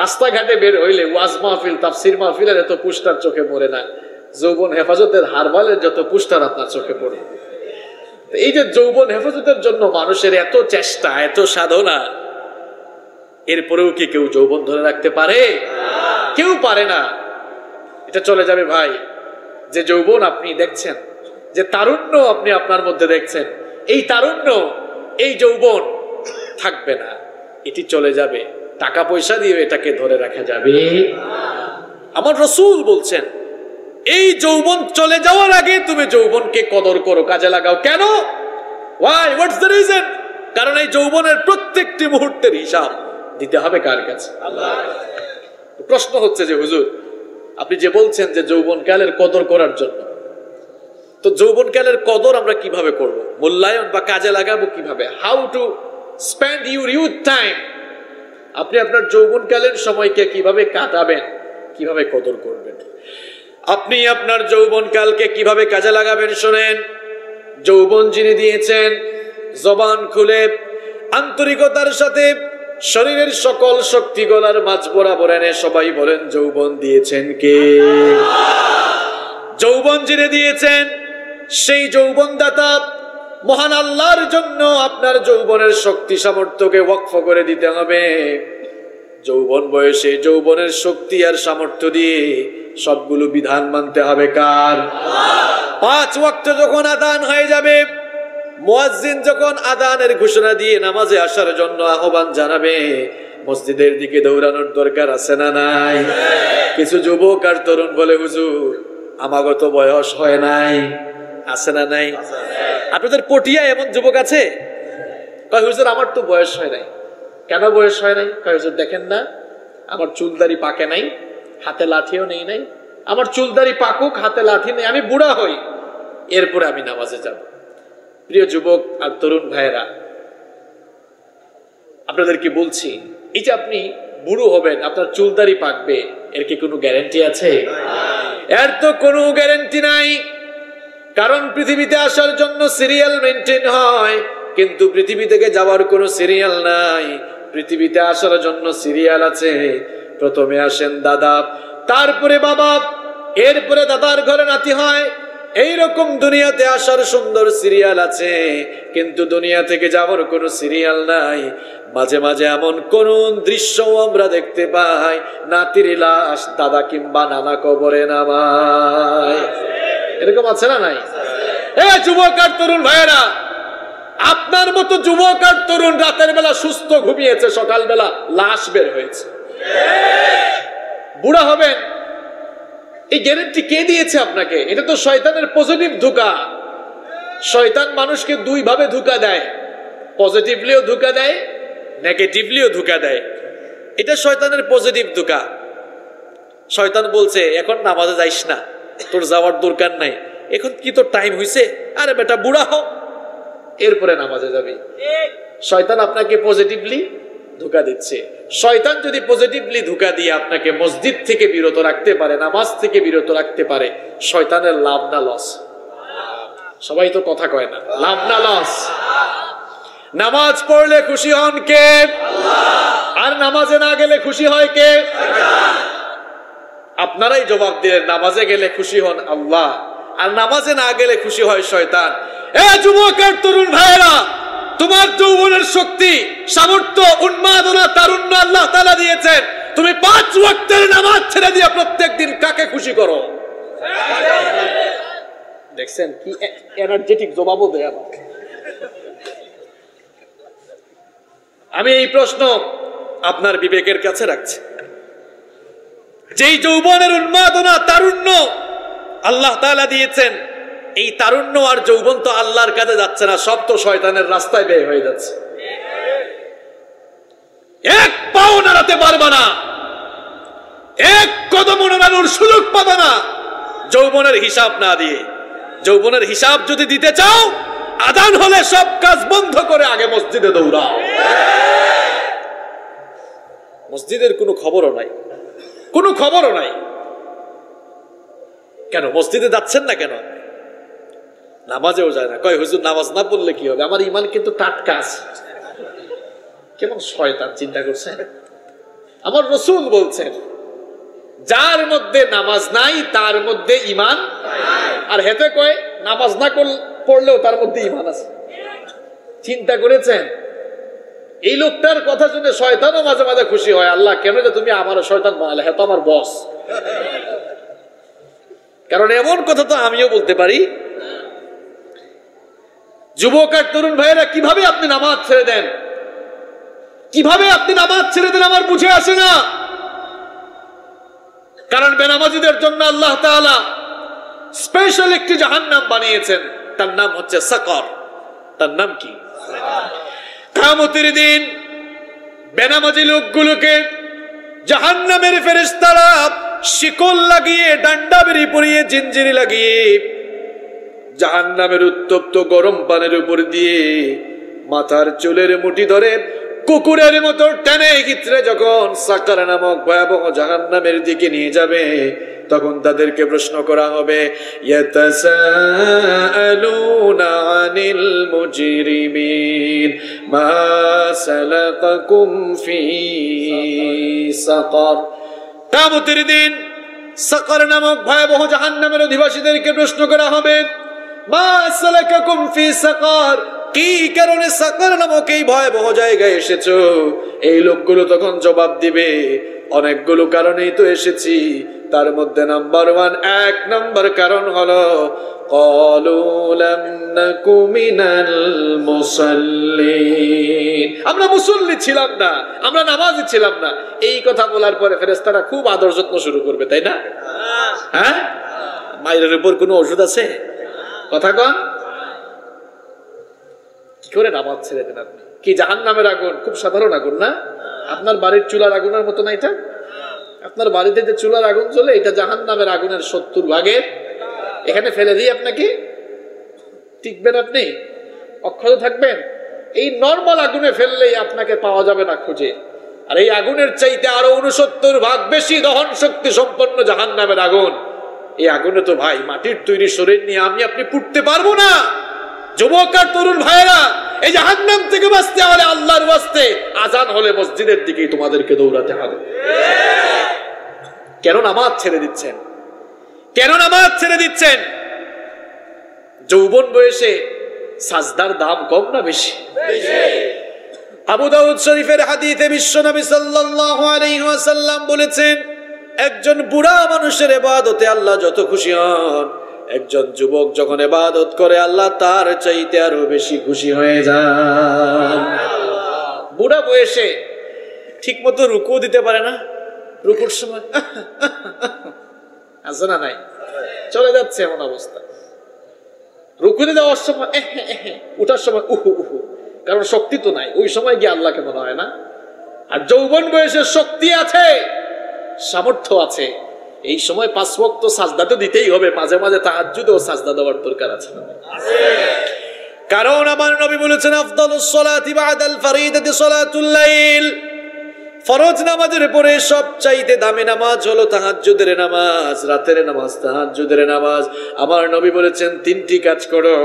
রাস্তাঘাটে বের হইলে ওয়াজ মাহফিল, তাফসির মাহফিলের এত পুস্টার চোখে পড়ে না, যৌবন হেফাজতের হারবালের যত পুস্টার আপনার চোখে পড়ে। এই যে যৌবন হেফাজতের জন্য মানুষের এত চেষ্টা, এত সাধনা, এরপরেও কি কেউ যৌবন ধরে রাখতে পারে? কেউ পারে না। এটা চলে যাবে ভাই। যে যৌবন আপনি দেখছেন, যে তারুণ্য আপনি আপনার মধ্যে দেখছেন, এই তারুণ্য, এই যৌবন থাকবে না, এটি চলে যাবে। টাকা পয়সা দিয়ে এটাকে ধরে রাখা যাবে? আমার রাসূল বলছেন, এই যৌবন চলে যাওয়ার আগে তুমি যৌবনকে কদর করো, কাজে লাগাও। কেন? Why? What's the reason? কারণ এই যৌবনের প্রত্যেকটি মুহূর্তের হিসাব দিতে হবে কার কাছে? আল্লাহর কাছে। প্রশ্ন হচ্ছে যে হুজুর, আপনি যে বলছেন যে যৌবনকালের কদর করার জন্য, তো যৌবনকালের কদর আমরা কিভাবে করব? মূল্যায়ন বা কাজে লাগাবো কিভাবে? How to spend your youth time? আপনি আপনার যৌবনকালের সময়কে কিভাবে কাটাবেন, কিভাবে কদর করবেন? আপনি আপনার যৌবনকালকে কিভাবে কাজে লাগাবেন শোনেন। যৌবন যিনি দিয়েছেন, জবান খুলে আন্তরিকতার সাথে শরীরের সকল শক্তি গলার মাঝ বরাবর এনে সবাই বলেন, যৌবন দিয়েছেন কে? যৌবন যিনি দিয়েছেন সেই যৌবনদাতা মহান আল্লাহর জন্য আপনার যৌবনের শক্তি সামর্থ্যকে ওয়াকফ করে দিতে হবে। যৌবন বয়সে যৌবনের শক্তি আর সামর্থ্য দিয়ে সবগুলো বিধান মানতে হবে কার? 5 ওয়াক্ত যখন আযান হয়ে যাবে, মুয়াজ্জিন যখন আযানের ঘোষণা দিয়ে নামাজে আসার জন্য আহ্বান জানাবে, মসজিদের দিকে দৌড়ানোর দরকার আছে না নাই? কিছু যুবক আর তরুণ বলে, হুজুর আমাগত বয়স হয় নাই, আছে না নাই? আপনাদের পটিয়া এমন যুবক আছে, কয় হুজুর আমার তো বয়স হয় নাই। কেন বয়স হয় নাই? কয় হুজুর দেখেন না, আমার চুলদাড়ি পাকে নাই, হাতে লাঠিও নেই নাই। আমার চুলদাড়ি পাকুক, হাতে লাঠি নেই, আমি বুড়া হই, এরপরে আমি নামাজে যাব। প্রিয় যুবক আর তরুণ ভাইয়েরা, আপনাদেরকে বলছি, এই যে আপনি বুড়ো হবেন, আপনার চুলদাড়ি পাকবে, এর কি কোনো গ্যারান্টি আছে? এর তো কোনো গ্যারান্টি নাই। কারণ পৃথিবীতে আসার জন্য সিরিয়াল মেনটেন হয়, কিন্তু পৃথিবী থেকে যাওয়ার কোনো সিরিয়াল নাই। পৃথিবীতে আসার জন্য সিরিয়াল আছে। প্রথমে আসেন দাদা, তারপরে বাবা, এরপরে দাদার ঘরে নাতি হয়। এইরকম দুনিয়াতে আসার সুন্দর সিরিয়াল আছে, কিন্তু দুনিয়া থেকে যাওয়ার কোনো সিরিয়াল নাই। মাঝে মাঝে এমন কোন দৃশ্য আমরা দেখতে পাই, নাতির লাশ দাদা কিংবা নানা কবরে নামায়। এরকম আছে না নাই? যুবক আর তরুণ ভাইয়েরা, আপনার মতো যুবক আর তরুণ রাতের বেলা সুস্থ ঘুমিয়েছে, সকালবেলা লাশ বের হয়েছে। বুড়া হবেন, এই গ্যারান্টি কে দিয়েছে আপনাকে? এটা তো শয়তানের পজিটিভ ধোঁকা। শয়তান মানুষকে 2 ভাবে ধোঁকা দেয়, পজিটিভলিও ধোঁকা দেয়, নেগেটিভলিও ধোঁকা দেয়। এটা শয়তানের পজিটিভ ধোঁকা। শয়তান বলছে এখন নামাজে যাইস না, তোর যাওয়ার দরকার নাই, এখন কি তোর টাইম হইছে, আরে বেটা বুড়া হও, এরপরে নামাজে যাবি। শয়তান আপনাকে পজিটিভলি ধোঁকা দিচ্ছে। শয়তান যদি পজিটিভলি ধোঁকা দিয়ে আপনাকে মসজিদ থেকে বিরত রাখতে পারে, নামাজ থেকে বিরত রাখতে পারে, শয়তানের লাভ না লস? সবাই তো কথা কয় না, লাভ না লস? নামাজ পড়লে খুশি হন কে? আর নামাজে না গেলে খুশি হয় কে? আপনারাই জবাব দিলেন, নামাজে গেলে খুশি হন আল্লাহ, আর নামাজে না গেলে খুশি হয় শয়তান। এ যুবক আর তরুণ ভাইয়েরা, তোমার যৌবনের শক্তি, সামর্থ্য, উন্মাদনা, তারুণ্য আল্লাহ তাআলা দিয়েছেন। তুমি 5 ওয়াক্তের নামাজ ছেড়ে দিয়ে প্রত্যেকদিন কাকে খুশি করো? দেখছেন কি এনার্জেটিক জবাবও দেয় আমাকে। আমি এই প্রশ্ন আপনার বিবেকের কাছে রাখছি, যেই যৌবনের উন্মাদনা, তারুণ্য আল্লাহ তাআলা দিয়েছেন, এই তারুণ্য আর যৌবন তো আল্লাহর কাছে যাচ্ছে না, সব তো শয়তানের রাস্তায় ব্যয় হয়ে যাচ্ছে। এক পাও নাড়াতে পারবে না, এক কদম নাড়ানোর সুযোগ পাবে না যৌবনের হিসাব না দিয়ে। যৌবনের হিসাব যদি দিতে চাও, আযান হলে সব কাজ বন্ধ করে আগে মসজিদে দৌড়াও। মসজিদের কোনো খবরও নাই, কোনো খবরও নাই। কেন মসজিদে যাচ্ছেন না কেন? নামাজেও যায় না, কয় হুজুর নামাজ না পড়লে কি হবে, আমার ঈমান কিন্তু টাটকা আছে। কেমন শয়তান চিন্তা করছেন? আমার রাসূল বলছেন, যার মধ্যে নামাজ নাই তার মধ্যে ঈমান, আর হেতে কয় নামাজ না পড়লেও তার মধ্যে ঈমান আছে। চিন্তা করেছেন? এই লোকটার কথা শুনে শয়তানও মাঝে মাঝে খুশি হয়, আল্লাহ কেন যে তুমি আমারও শয়তান বানালে, হ্যাঁ তো আমার বস। কারণ এমন কথা তো আমিও বলতে পারি। যুবক আর তরুণ ভাইয়েরা, কিভাবে আপনি নামাজ ছেড়ে দেন, কিভাবে আপনি নামাজ ছেড়ে দেন আমার বুঝে আসে না। কারণ বেনামাজিদের জন্য আল্লাহ তাআলা স্পেশাল একটি জাহান্নাম বানিয়েছেন, তার নাম হচ্ছে সাকর। তার নাম কি? কিয়ামতের দিন বেনামাজি লোকগুলোকে জাহান্নামের ফেরেশতারা শিকল লাগিয়ে, ডান্ডা বেরি পরিয়ে, জিনজিরি লাগিয়ে জাহান্নামের উত্তপ্ত গরম পানির উপর দিয়ে মাথার চুলের মুঠি ধরে কুকুরের মতো টেনে হিচড়ে যখন সাকার নামক ভয়াবহ জাহান্নামের দিকে নিয়ে যাবে, তখন তাদেরকে প্রশ্ন করা হবে, ইয়াতাসাআলুনা আনিল মুজরিমিন মা সালাকাকুম ফি সাকার। কিয়ামতের দিন সাকার নামক ভয়াবহ জাহান্নামের অধিবাসীদেরকে প্রশ্ন করা হবে, মা সালাকাকুম ফি সাকার, কি কারণে সাকার নামক এই ভয়াবহ জায়গায় এসেছো? এই লোকগুলো তখন জবাব দিবে, অনেকগুলো কারণেই তো এসেছি, তার মধ্যে নাম্বার 1, 1 নম্বর কারণ হলো ক্বালু লাম নাকু মিনাল মুসাল্লিন, আমরা মুসল্লি ছিলাম না, আমরা নামাজি ছিলাম না। এই কথা বলার পরে ফেরেশতারা খুব আদর যত্ন শুরু করবে, তাই না? হ্যাঁ, মায়ের উপর কোনো ওষুধ আছে? কথা কন, কি করে নামাজ ছেড়ে দেন আপনি? কি জাহান্নামের আগুন খুব সাধারণ আগুন না? আপনার বাড়ির চুলার আগুনের মতো না এটা? আপনার বাড়িতে যে চুলার আগুন জ্বলে, এটা জাহান্নামের আগুনের 70 ভাগের। এখানে ফেলে দিয়ে আপনাকে টিকবেন, আপনি অক্ষত থাকবেন? এই নরমাল আগুনে ফেললেই আপনাকে পাওয়া যাবে না খুঁজে। আর এই আগুনের চাইতে আরো 69 ভাগ বেশি দহন শক্তি সম্পন্ন জাহান্নামের আগুন। এই আগুনে তো ভাই মাটির তৈরি শরীর নিয়ে আমি আপনি পুড়তে পারবো না। যুবক আর তরুণ ভাইয়েরা, এই জাহান্নাম থেকে বাঁচতে হলে আল্লাহর ওয়াস্তে আজান হলে মসজিদের দিকেই তোমাদেরকে দৌড়াতে হবে। কেন নামাজ ছেড়ে দিচ্ছেন? কেন নামাজ ছেড়ে দিচ্ছেন? যৌবন বয়সে সাজদার দাম কম না বেশি? আবু দাউদ শরীফের হাদিসে বিশ্বনবী সাল্লাল্লাহু আলাইহি ওয়াসাল্লাম বলেছেন, একজন বুড়া মানুষের ইবাদতে আল্লাহ যত খুশি হন, একজন যুবক যখন ইবাদত করে আল্লাহ তার চাইতে আরো বেশি খুশি হয়ে যান। বুড়া বয়সে ঠিক মতো রুকু দিতে পারে না, রুকুর সময় আছে না নাই, চলে যাচ্ছে এমন অবস্থা। রুকুতে যাওয়ার সময় উঠার সময় উহু উহু, কারণ শক্তি তো নাই, ওই সময় গিয়ে আল্লাহকে মনে হয় না। আর যৌবন বয়সের শক্তি আছে, সামর্থ্য আছে, এই সময় 5 ওয়াক্ত সাজদা তো দিতেই হবে, মাঝে মাঝে তাহাজ্জুদেও সাজদা দেওয়ার দরকার আছে না? কারণ আমার নবী বলেছেন, আফদালুস সালাতি বাদাল ফরিদাতি সালাতুল লাইল, ফরজ নামাজের পরে সবচাইতে দামি নামাজ হলো তাহাজ্জুদের নামাজ, রাতের নামাজ, তাহাজ্জুদের নামাজ। আমার নবী বলেছেন 3টি কাজ করো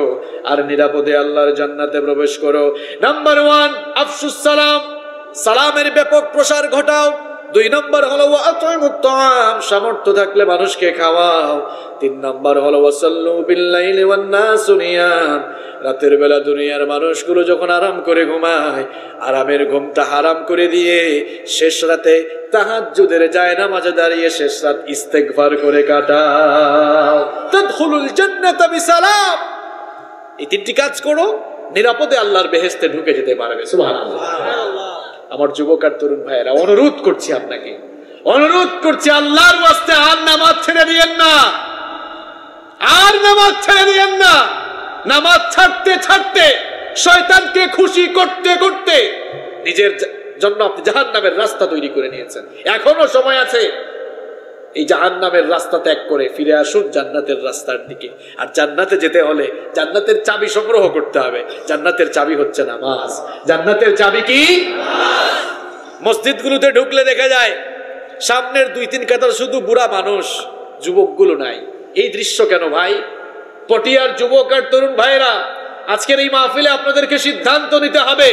আর নিরাপদে আল্লাহর জান্নাতে প্রবেশ করো। নাম্বার 1, আফশুস সালাম, সালামের ব্যাপক প্রসার ঘটাও। 2 নম্বর হলো ওয়াতাইমুত তাআম, সামর্থ্য থাকলে মানুষকে খাওয়াও। 3 নম্বর হলো ওয়াসাল্লু বিল্লাইলি ওয়ান নাসু নিয়াম, রাতের বেলা দুনিয়ার মানুষগুলো যখন আরাম করে ঘুমায়, আরামের ঘুমটা হারাম করে দিয়ে শেষ রাতে তাহাজ্জুদের জায়নামাজে দাঁড়িয়ে শেষ রাত ইস্তেগফার করে কাটাও। তাদখুলুল জান্নাতা বিসালাম। এই 3টি কাজ করো, নিরাপদে আল্লাহর বেহেশতে ঢুকে যেতে পারবে। সুবহানাল্লাহ। আমার যুবক আর তরুণ ভাইয়েরা, অনুরোধ করছি আপনাকে, অনুরোধ করছি, আল্লাহর ওয়াস্তে আর নামাজ ছেড়ে দিয়েন না, আর নামাজ ছেড়ে দিয়েন না। নামাজ ছাড়তে ছাড়তে, শয়তানকে খুশি করতে করতে নিজের জন্য আপনি জাহান্নামের রাস্তা তৈরি করে নিয়েছেন। এখনো সময় আছে, এই জাহান্নামের রাস্তা ত্যাগ করে ফিরে আসুন জান্নাতের রাস্তার দিকে। আর জান্নাতে যেতে হলে জান্নাতের চাবি সংগ্রহ করতে হবে। জান্নাতের চাবি হচ্ছে নামাজ। জান্নাতের চাবি কি? মসজিদগুলোতে ঢুকলে দেখা যায় সামনের 2-3 কাতার শুধু বুড়া মানুষ, যুবকগুলো নাই। এই দৃশ্য কেন ভাই? পটিয়ার যুবক আর তরুণ ভাইরা, আজকের এই মাহফিলে আপনাদেরকে সিদ্ধান্ত নিতে হবে।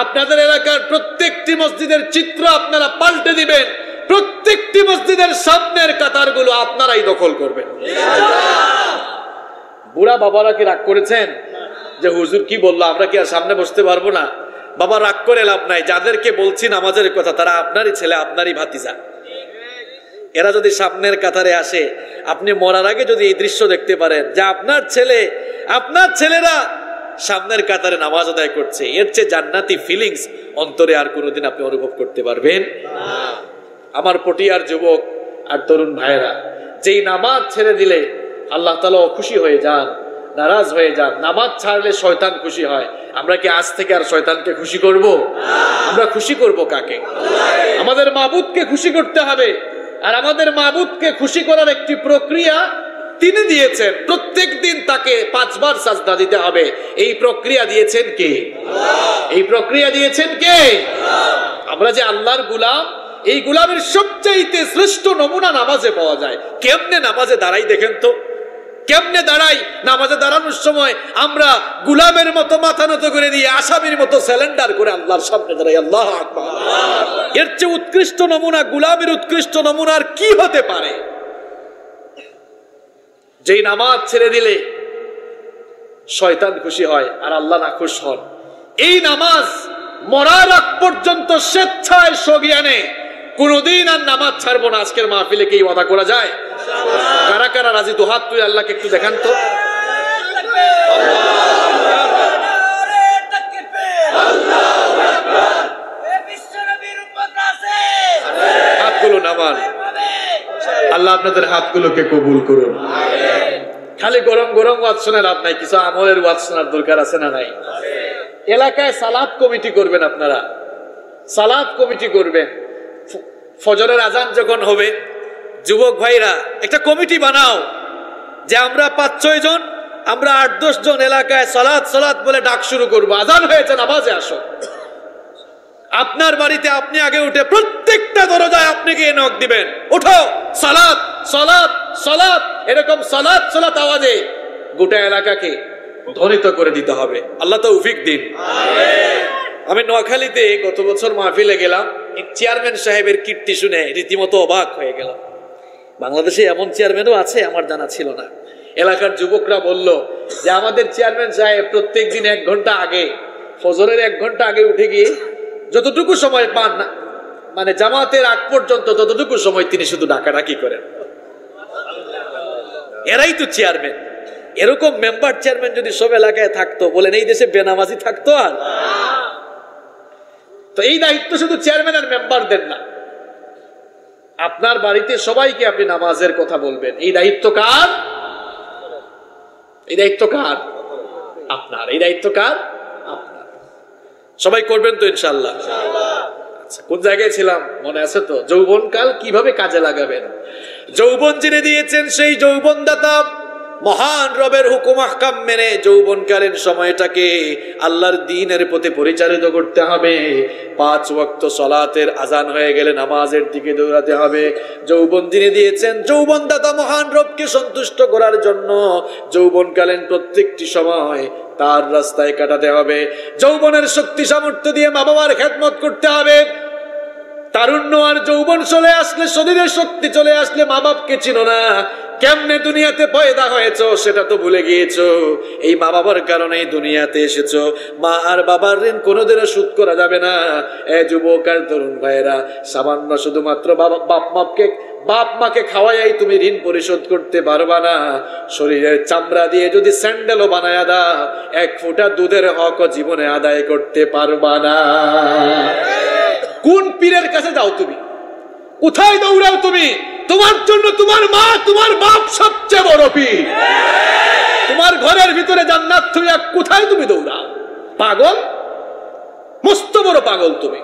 আপনাদের এলাকার প্রত্যেকটি মসজিদের চিত্র আপনারা পাল্টে দিবেন। প্রত্যেকটি মসজিদের সামনের কাতারগুলো আপনারাই দখল করবেন। বুড়া বাবারা কি রাগ করেছেন যে হুজুর কি বললো, আমরা কি আর সামনে বসতে পারবো না? বাবা রাগ করে লাভ নাই, যাদেরকে বলছি নামাজের কথা তারা আপনারই ছেলে, আপনারই ভাতিজা। এরা যদি সামনের কাতারে আসে, আপনি মরার আগে যদি এই দৃশ্য দেখতে পারেন যে আপনার ছেলে, আপনার ছেলেরা সামনের কাতারে নামাজ আদায় করছে, এর চেয়ে জান্নাতি ফিলিংস অন্তরে আর কোনোদিন আপনি অনুভব করতে পারবেন না। আমার পটিয়ার যুবক আর তরুণ ভাইয়েরা, যেই নামাজ ছেড়ে দিলে আল্লাহ তাআলা খুশি হয়ে যান, নারাজ হয়ে যান। নামাজ ছাড়লে শয়তান খুশি হয়। আমরা কি আজ থেকে আর শয়তানকে খুশি করব? আমরা খুশি করব কাকে? আমাদের মাবুদকে খুশি করতে হবে। আর আমাদের মাবুদকে খুশি করার একটি প্রক্রিয়া তিনি দিয়েছেন। প্রত্যেক দিন তাকে 5 বার সাজদা দিতে হবে। এই প্রক্রিয়া দিয়েছেন কে? এই প্রক্রিয়া দিয়েছেন কে? আমরা যে আল্লাহর গোলাম, এই গোলামের সবচাইতে শ্রেষ্ঠ নমুনা নামাজে পাওয়া যায়। কেমনে নামাজে দাঁড়াই দেখেন তো, কেমনে দাঁড়াই? নামাজে দাঁড়ানোর সময় আমরা গোলামের মতো মাথা নত করে দিয়ে আসামির মতো স্যালেন্ডার করে আল্লাহর সামনে দাঁড়াই। আল্লাহু আকবার। এর চেয়ে উৎকৃষ্ট নমুনা, গোলামের উৎকৃষ্ট নমুনা আর কি হতে পারে? যেই নামাজ ছেড়ে দিলে শয়তান খুশি হয় আর আল্লাহ নাখুশ হন। এই নামাজ মরার আগ পর্যন্ত স্বেচ্ছায় সগিয়ানে কোনদিন আর নামাজ ছাড়বো না। আজকের মাহফিলে কি ওয়াদা করা যায়? কারা কারা রাজি? তো হাত তুলে আল্লাহকে একটু দেখান তো। হাতগুলো নামান। আল্লাহ আপনাদের হাতগুলোকে কবুল করুন। খালি গরম গরম ওয়াজ শুনে লাভ নাই, কিছু আমলের ওয়াজ শোনার দরকার আছে না নাই? এলাকায় সালাত কমিটি করবেন, আপনারা সালাত কমিটি করবেন। ফজরের আজান যখন হবে, যুবক ভাইরা একটা কমিটি বানাও যে আমরা 5-6 জন, আমরা 8-10 জন এলাকায় সালাত সালাত বলে ডাক শুরু করবো। আজান হয়েছে, নামাজে আসো। আপনার বাড়িতে আপনি আগে উঠে প্রত্যেকটা দরজায় আপনি গিয়ে নক দিবেন, উঠো সালাত সালাত সালাত। এরকম সালাত সালাত আওয়াজে গোটা এলাকাকে ধ্বনিত করে দিতে হবে। আল্লাহ তৌফিক দিন। আমি নোয়াখালীতে গত বছর মাহফিলে গেলাম, এক চেয়ারম্যান সাহেবের কীর্তি শুনে রীতিমতো অবাক হয়ে গেলাম। বাংলাদেশে এমন চেয়ারম্যানও আছে, আমার জানা ছিল না। এলাকার যুবকরা বলল যে আমাদের চেয়ারম্যান সাহেব প্রত্যেক দিন 1 ঘন্টা আগে, ফজরের 1 ঘন্টা আগে উঠে গিয়ে যতটুকু সময় পান না, মানে জামাতের আগ পর্যন্ত ততটুকু সময় তিনি শুধু ডাকাডাকি করেন। এরাই তো চেয়ারম্যান। এরকম মেম্বার চেয়ারম্যান যদি সব এলাকায় থাকতো, বলেন এই দেশে বেনামাজি থাকতো? আর তো এই দায়িত্ব শুধু চেয়ারম্যান আর মেম্বারদের না, আপনার বাড়িতে সবাইকে আপনি নামাজের কথা বলবেন। এই দায়িত্ব কার? এই দায়িত্ব কার? আপনার। এই দায়িত্ব কার? আপনার। সবাই করবেন তো ইনশাআল্লাহ? আচ্ছা, কোন জায়গায় ছিলাম মনে আছে তো? যৌবনকাল কিভাবে কাজে লাগাবেন। যৌবন যিনি দিয়েছেন সেই যৌবনদাতা মহান রবের হুকুম আহকাম মেনে যৌবনকালীন সময়টাকে আল্লাহর দ্বীনের প্রতি পরিচালিত করতে হবে। 5 ওয়াক্ত সালাতের আজান হয়ে গেলে নামাজের দিকে দৌড়াতে হবে। যৌবন যিনি দিয়েছেন, যৌবনদাতা মহান রবকে সন্তুষ্ট করার জন্য যৌবনকালীন প্রত্যেকটি সময় তার রাস্তায় কাটাতে হবে। যৌবনের শক্তি সামর্থ্য দিয়ে মা বাবার খেদমত করতে হবে। তারুণ্য আর যৌবন চলে আসলে, শরীরের শক্তি চলে আসলে মা বাপকে চিনো না, কেমনে দুনিয়াতে পয়দা হয়েছো সেটা তো ভুলে গিয়েছো। এই মা বাবার কারণে দুনিয়াতে এসেছো। মা আর বাবার ঋণ কোনোদিনও শোধ করা যাবে না। এ যুবক আর তরুণ ভাইয়েরা, সামান্য শুধুমাত্র বাপ মাকে খাওয়াই তুমি ঋণ পরিশোধ করতে পারবা না। শরীরের চামড়া দিয়ে যদি স্যান্ডেলও বানায়া দাও, এক ফোঁটা দুধের হক জীবনে আদায় করতে পারবা না। কোন পীরের কাছে যাও তুমি? কোথায় দৌড়াও তুমি? তোমার জন্য তোমার মা তোমার বাপ সবচেয়ে বড় পীর। তোমার ঘরের ভিতরে জান্নাত, তুমি কোথায় তুমি দৌড়াও? পাগল, মস্ত বড় পাগল তুমি।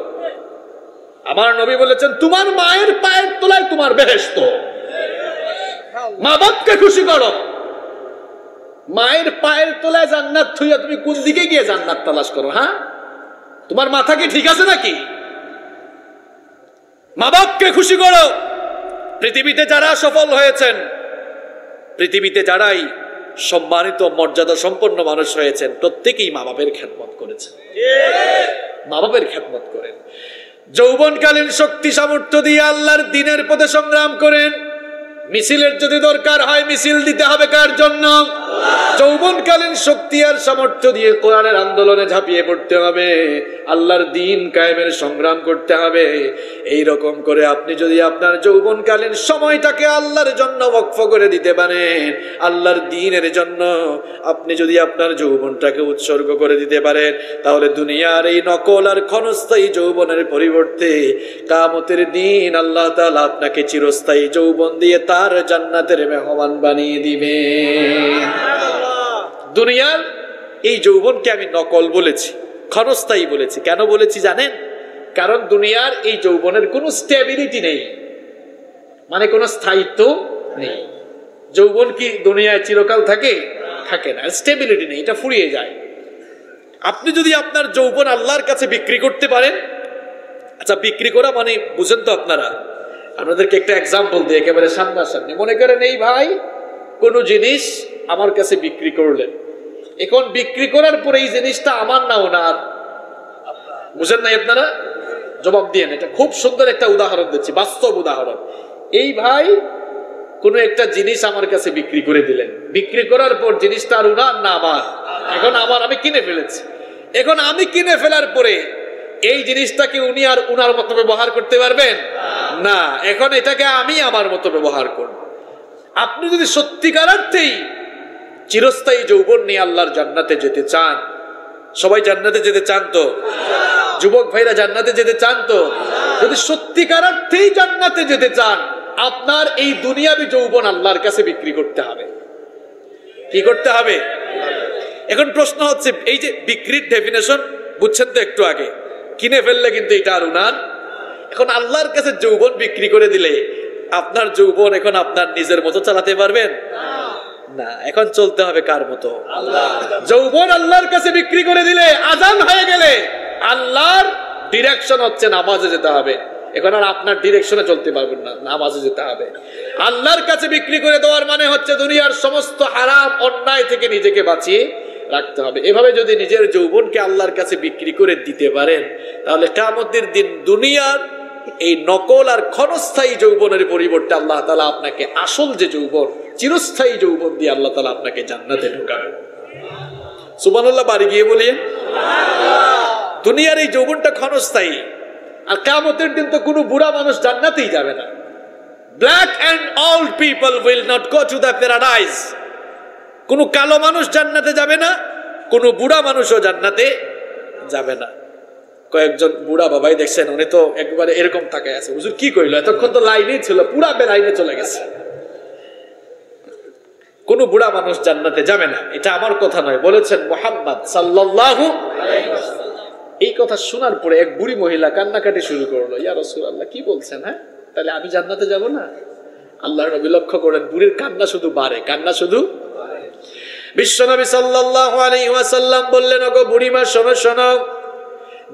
আমার নবী বলেছেন, তোমার মায়ের পায়ের তলায় তোমার বেহেশত। মা বাপকে খুশি করো। মায়ের পায়ের তলায় জান্নাত থুইয়া তুমি কোন দিকে গিয়ে জান্নাত তালাশ করো? হ্যাঁ, তোমার মাথা কি ঠিক আছে নাকি? মা বাপকে খুশি করো। পৃথিবীতে যারা সফল হয়েছেন, পৃথিবীতে যারাই সম্মানিত মর্যাদা সম্পন্ন মানুষ হয়েছেন, প্রত্যেকেই মা বাপের খেদমত করেছেন, মা বাপের খেদমত করেন। যৌবনকালীন শক্তি সামর্থ্য দিয়ে আল্লাহর দ্বীনের পথে সংগ্রাম করেন। মিছিলের যদি দরকার হয়, মিছিল দিতে হবে কার জন্য? যৌবনকালীন শক্তি আর সামর্থ্য দিয়ে কোরআনের আন্দোলনে ঝাঁপিয়ে পড়তে হবে, আল্লাহর দ্বীন কায়েমের সংগ্রাম করতে হবে। এই রকম করে আপনি যদি আপনার যৌবনকালীন সময়টাকে আল্লাহর জন্য ওয়াকফ করে দিতে পারেন, আল্লাহর দ্বীনের জন্য আপনি যদি আপনার যৌবনটাকে উৎসর্গ করে দিতে পারেন, তাহলে দুনিয়ার এই নকল আর ক্ষণস্থায়ী যৌবনের পরিবর্তে কিয়ামতের দিন আল্লাহ তাআলা আপনাকে চিরস্থায়ী যৌবন দিয়ে তার জান্নাতের মেহমান বানিয়ে দিবে। দুনিয়ার এই যৌবনকে আমি নকল বলেছি, ক্ষণস্থায়ী বলেছি। কেন বলেছি জানেন? কারণ দুনিয়ার এই যৌবনের কোনো স্টেবিলিটি নেই, মানে কোনো স্থায়িত্ব নেই। যৌবন কি দুনিয়ায় চিরকাল থাকে? থাকে না, স্টেবিলিটি নেই, এটা ফুরিয়ে যায়। আপনি যদি আপনার যৌবন আল্লাহর কাছে বিক্রি করতে পারেন, আচ্ছা বিক্রি করা মানে বুঝেন তো আপনারা, আপনাদেরকে একটা এক্সাম্পল দিই একেবারে সামনাসামনি। মনে করেন এই ভাই কোনো জিনিস আমার কাছে বিক্রি করলেন, এখন বিক্রি করার পরে এই জিনিসটা আমার না ওনার, বুঝেন নাই আপনারা? জবাব দিয়ে। এটা খুব সুন্দর একটা উদাহরণ দিচ্ছি, বাস্তব উদাহরণ। এই ভাই কোনো একটা জিনিস আমার কাছে বিক্রি করে দিলেন, বিক্রি করার পর জিনিসটা আর উনার না আমার, এখন আমার, আমি কিনে ফেলেছি। এখন আমি কিনে ফেলার পরে এই জিনিসটাকে উনি আর উনার মতো ব্যবহার করতে পারবেন না, এখন এটাকে আমি আমার মতো ব্যবহার করব। আপনি যদি সত্যিকার অর্থেই চিরস্থায়ী যৌবন নিয়ে আল্লাহর জান্নাতে যেতে চান, সবাই জান্নাতে যেতে চান তো? যুবক ভাইরা জান্নাতে যেতে চান তো? যদি সত্যিকার অর্থেই জান্নাতে যেতে চান, আপনার এই দুনিয়াবি যৌবন আল্লাহর কাছে বিক্রি করতে হবে। কি করতে হবে? এখন প্রশ্ন হচ্ছে, এই যে বিক্রির ডেফিনেশন বুঝছেন তো একটু আগে, কিনে ফেললে কিন্তু এটা আর উনার। এখন আল্লাহর কাছে যৌবন বিক্রি করে দিলে আপনার যৌবন এখন আপনার নিজের মতো চালাতে পারবেন না, এখন চলতে হবে কার মতো? যৌবন আল্লাহর কাছে বিক্রি করে দিলে, আজান হয়ে গেলে আল্লাহর ডিরেকশন হচ্ছে নামাজে যেতে হবে, এখন আর আপনার ডিরেকশনে চলতে পারবেন না, নামাজে যেতে হবে। আল্লাহর কাছে বিক্রি করে দেওয়ার মানে হচ্ছে দুনিয়ার সমস্ত হারাম অন্যায় থেকে নিজেকে বাঁচিয়ে রাখতে হবে। এভাবে যদি নিজের যৌবনকে আল্লাহর কাছে বিক্রি করে দিতে পারেন, তাহলে কিয়ামতের দিন দুনিয়ার এই নকল আর ক্ষণস্থায়ী যৌবনের পরিবর্তে আল্লাহ তাআলা আপনাকে আসল যে যৌবন, চিরস্থায়ী যৌবন দিয়ে আল্লাহ তাআলা আপনাকে জান্নাতে ঢোকাবেন। সুবহানাল্লাহ, বাড়ি গিয়ে বলিয়েন দুনিয়ার এই যৌবনটা ক্ষণস্থায়ী, আর কিয়ামতের দিন তো কোনো বুড়া মানুষ জান্নাতেই যাবে না। Black and old people will not go to the paradise. কোনো কালো মানুষ জান্নাতে যাবে না, কোনো বুড়া মানুষও জান্নাতে যাবে না। কয়েকজন বুড়া বাবাই দেখছেন, উনি তো একবারে এরকম তাকায় আছে, হুজুর কি কইলো, এতক্ষণ তো লাইনেই ছিল, পুরা বেলাইনে চলে গেছে। কোন বুড়া মানুষ জান্নাতে যাবে না, এটা আমার কথা নয়, বলেছেন মুহাম্মদ সাল্লাল্লাহু আলাইহি ওয়াসাল্লাম। এই কথা শোনার পরে এক বুড়ি মহিলা কান্নাকাটি শুরু করলো, ইয়া রাসূলুল্লাহ কি বলছেন? হ্যাঁ, তাহলে আমি জান্নাতে যাব না? আল্লাহর নবী লক্ষ্য করেন, বুড়ির কান্না শুধু বাড়ে, কান্না শুধু। বিশ্বনবী সাল্লাল্লাহু আলাইহি ওয়াসাল্লাম বললেন, ওগো বুড়িমা শোনো শোনো,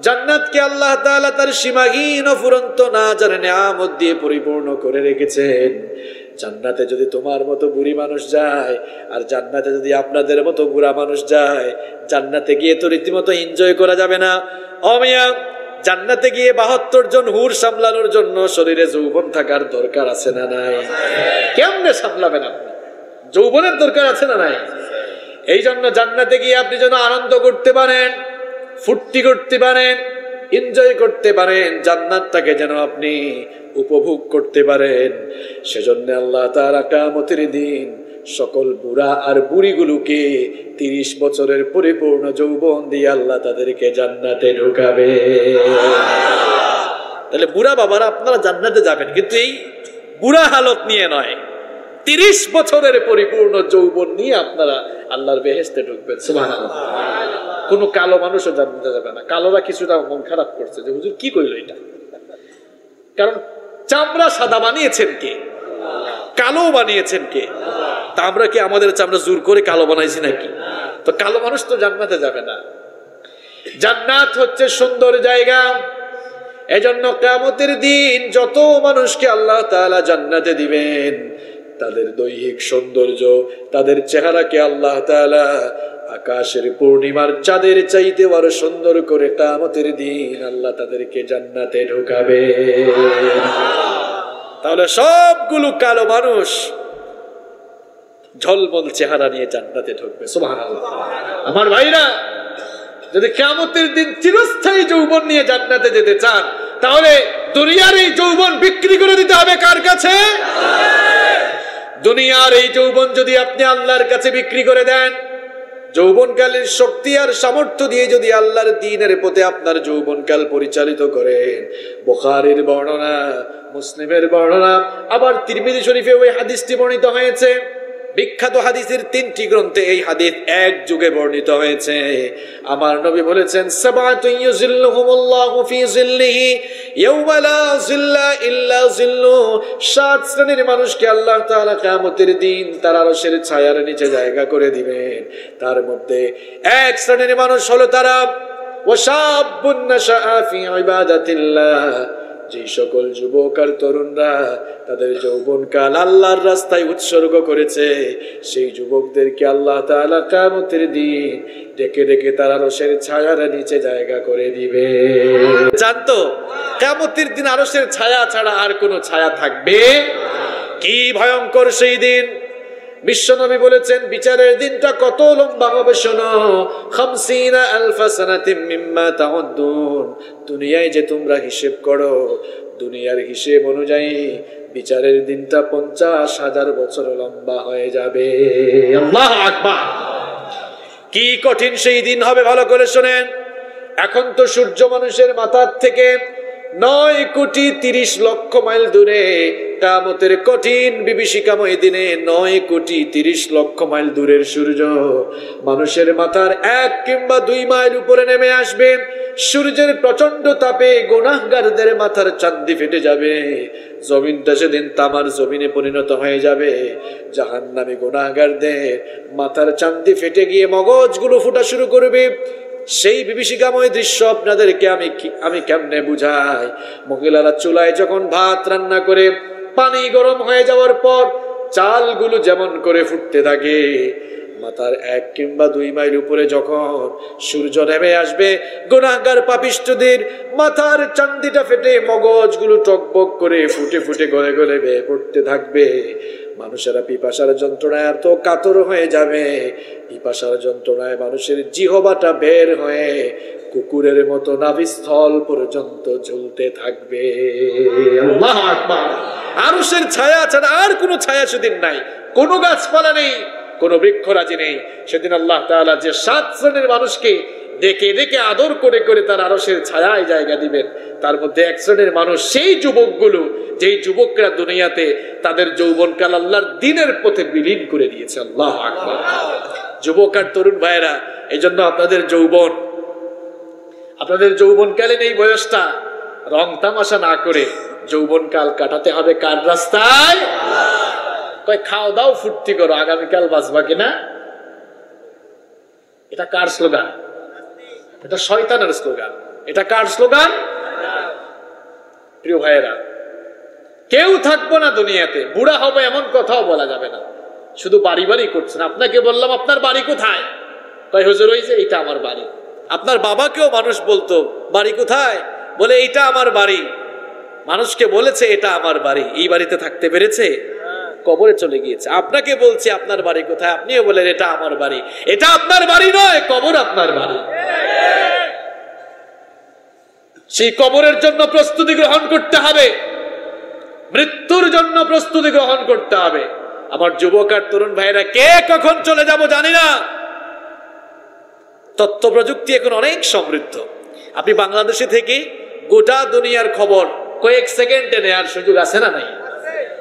জান্নাতকে আল্লাহ তাআলা তার সীমাহীন ও ফুরন্ত না জানে নিয়ামত দিয়ে পরিপূর্ণ করে রেখেছেন। জান্নাতে যদি তোমার মতো বুড়ি মানুষ যায়, আর জান্নাতে যদি আপনাদের মতো বুড়া মানুষ যায়, জান্নাতে গিয়ে তো রীতিমতো এনজয় করা যাবে না। ও মিয়া, জান্নাতে গিয়ে 72 জন হুর সামলানোর জন্য শরীরে যৌবন থাকার দরকার আছে না নাই? কেমনে সামলাবেন আপনি? যৌবনের দরকার আছে না নাই? এই জন্য জান্নাতে গিয়ে আপনি যেন আনন্দ করতে পারেন, ফুর্তি করতে পারেন, এনজয় করতে পারেন, জান্নাতটাকে যেন আপনি উপভোগ করতে পারেন, সেজন্য আল্লাহ তাআলা কিয়ামতের দিন সকল বুড়া আর বুড়িগুলোকে 30 বছরের পরিপূর্ণ যৌবন দিয়ে আল্লাহ তাদেরকে জান্নাতে ঢুকাবে। তাহলে বুড়া বাবারা আপনারা জান্নাতে যাবেন, কিন্তু এই বুড়া হালত নিয়ে নয়, 30 বছরের পরিপূর্ণ যৌবন নিয়ে আপনারা আল্লাহর বেহেশতে ঢুকবেন। সুবহানাল্লাহ। কোনো কালো মানুষও জান্নাতে যাবে না। কালোরা কিছুটা মন খারাপ করছে যে হুজুর কি কইলো এটা, কারণ চামড়া সাদা বানিয়েছেন কে? কালো বানিয়েছেন কে? তা আমরা কি আমাদের চামড়া জোর করে কালো বানাইছি নাকি? তো কালো মানুষ তো জান্নাতে যাবে না। জান্নাত হচ্ছে সুন্দর জায়গা। এজন্য কিয়ামতের দিন যত মানুষকে আল্লাহ তাআলা জান্নাতে দিবেন, তাদের দৈহিক সৌন্দর্য, তাদের চেহারাকে আল্লাহ তাআলা আকাশের পূর্ণিমার চাঁদের চাইতে আরো সুন্দর করে কিয়ামতের দিন আল্লাহ তাদেরকে জান্নাতে ঢোকাবে। তাহলে সবগুলো কালো মানুষ ঝলমল চেহারা নিয়ে জান্নাতে ঢুকবে। সুবহানাল্লাহ। আমার ভাইরা, যদি কিয়ামতের দিন চিরস্থায়ী যৌবন নিয়ে জান্নাতে যেতে চান, তাহলে দুনিয়ার এই যৌবন বিক্রি করে দিতে হবে কার কাছে? দুনিয়ার এই যৌবন যদি আপনি আল্লাহর কাছে বিক্রি করে দেন, যৌবনকালের শক্তি আর সামর্থ্য দিয়ে যদি আল্লাহর দ্বীনের পথে আপনার যৌবনকাল পরিচালিত করেন, বুখারীর বর্ণনা, মুসলিমের বর্ণনা, আবার তিরমিজি শরীফে ওই হাদিসটি বর্ণিত হয়েছে। বিখ্যাত হাদিসের 3টি গ্রন্থে এই হাদিস এক যুগে বর্ণিত হয়েছে। আমার নবী বলেছেন, সাবাতুন ইউযিল্লুহুমুল্লাহু ফি যিল্লিহি ইয়াওমা লা যিল্লা ইল্লা যিল্লু। 7 শ্রেণীর মানুষকে আল্লাহ তাআলা কিয়ামতের দিন তার আরশের ছায়ার নিচে জায়গা করে দিবেন। তার মধ্যে এক শ্রেণীর মানুষ হলো তারা ওয়াশাবুন নাশআ ফি ইবাদাতিল্লাহ, যে সকল যুবক আর তরুণরা তাদের যৌবনকাল আল্লাহর রাস্তায় উৎসর্গ করেছে, সেই যুবকদেরকে আল্লাহ তাআলা কিয়ামতের দিন ডেকে ডেকে তার আরশের ছায়ার নিচে জায়গা করে দিবে। জানতো কিয়ামতের দিন আরশের ছায়া ছাড়া আর কোনো ছায়া থাকবে? কি ভয়ঙ্কর সেই দিন! বিশ্বনবী বলেছেন, বিচারের দিনটা কত লম্বা হবে শোনো। 50,000 সানাতিম মিম্মা তাউদ্দুন। দুনিয়ায় যে তোমরা হিসেব করো, দুনিয়ার হিসেব অনুযায়ী বিচারের দিনটা 50,000 বছর লম্বা হয়ে যাবে। আল্লাহু আকবার! কি কঠিন সেই দিন হবে, ভালো করে শোনেন। এখন তো সূর্য মানুষের মাথার থেকে 9,30,00,000 মাইল দূরে। কিয়ামতের কঠিন বিভীষিকাময় দিনে 9,30,00,000 মাইল দূরের সূর্য মানুষের মাথার 1 কিংবা 2 মাইল উপরে নেমে আসবে। সূর্যের প্রচন্ড তাপে গুনাহগারদের মাথার চান্দি ফেটে যাবে। জমিনটা সেদিন তামার জমিনে পরিণত হয়ে যাবে। জাহান্নামী গুনাহগারদের মাথার চান্দি ফেটে গিয়ে মগজগুলো ফুটা শুরু করবে। সেই বিভীষিকাময় দৃশ্য আপনাদেরকে আমি কেমনে বুঝাই। মহিলারা চুলায় যখন ভাত রান্না করে পানি গরম হয়ে যাওয়ার পর চালগুলো যেমন করে ফুটতে থাকে, মাথার 1 কিংবা 2 মাইল উপরে যখন সূর্য নেমে আসবে, গুনাহগার পাপিষ্ঠদের মাথার চান্দিটা ফেটে মগজগুলো টকবক করে ফুটে ফুটে গলে গলে বেয়ে পড়তে থাকবে। মানুষেরা পিপাসার যন্ত্রণায় এত কাতর হয়ে যাবে, পিপাসার যন্ত্রণায় মানুষের জিহবাটা বের হয়ে কুকুরের মতো নাভিস্থল পর্যন্ত ঝুলতে থাকবে। আল্লাহু আকবার! আরশের ছায়া ছাড়া আর কোনো ছায়া সেদিন নাই, কোনো গাছপালা নেই, কোনো বৃক্ষরাজি নেই। সেদিন আল্লাহ তাআলা যে 7 শ্রেণীর মানুষকে ডেকে ডেকে আদর করে করে তার আরশের ছায়ায় জায়গা দিবেন, তার মধ্যে 1 শ্রেণীর মানুষ সেই যুবকগুলো, যেই যুবকরা দুনিয়াতে তাদের যৌবনকাল আল্লাহর দ্বীনের পথে বিলীন করে দিয়েছে। আল্লাহু আকবার! যুবক আর তরুণ ভাইয়েরা, এই জন্য আপনাদের যৌবনকালীন এই বয়সটা রং তামাশা না করে যৌবনকাল কাটাতে হবে কার রাস্তায়? কয় খাও দাও ফুর্তি করো, আগামীকাল বাঁচবা কিনা। এটা কার স্লোগান? এটা শয়তানের স্লোগান। এটা কার স্লোগান? প্রিয় ভাইয়েরা, কেউ থাকবো না দুনিয়াতে, বুড়া হবে এমন কথাও বলা যাবে না। শুধু বাড়ি বাড়ি করছেন। আপনাকে বললাম আপনার বাড়ি কোথায়? কয় হুজুর ওই যে এটা আমার বাড়ি। আপনার বাবাকেও মানুষ বলতো বাড়ি কোথায়? বলে এটা আমার বাড়ি, মানুষকে বলেছে এটা আমার বাড়ি, এই বাড়িতে থাকতে পেরেছে? কবরে চলে গিয়েছে। আপনাকে বলছি আপনার বাড়ি কোথায়, আপনিও বলেন এটা আমার বাড়ি। এটা আপনার বাড়ি নয়, কবর আপনার বাড়ি। সেই কবরের জন্য প্রস্তুতি গ্রহণ করতে হবে, মৃত্যুর জন্য প্রস্তুতি গ্রহণ করতে হবে। আমার যুবক আর তরুণ ভাইরা, কে কখন চলে যাব জানি না। তথ্য প্রযুক্তি এখন অনেক সমৃদ্ধ। আপনি বাংলাদেশে থেকে গোটা দুনিয়ার খবর কয়েক সেকেন্ডে নেওয়ার সুযোগ আছে না নাই?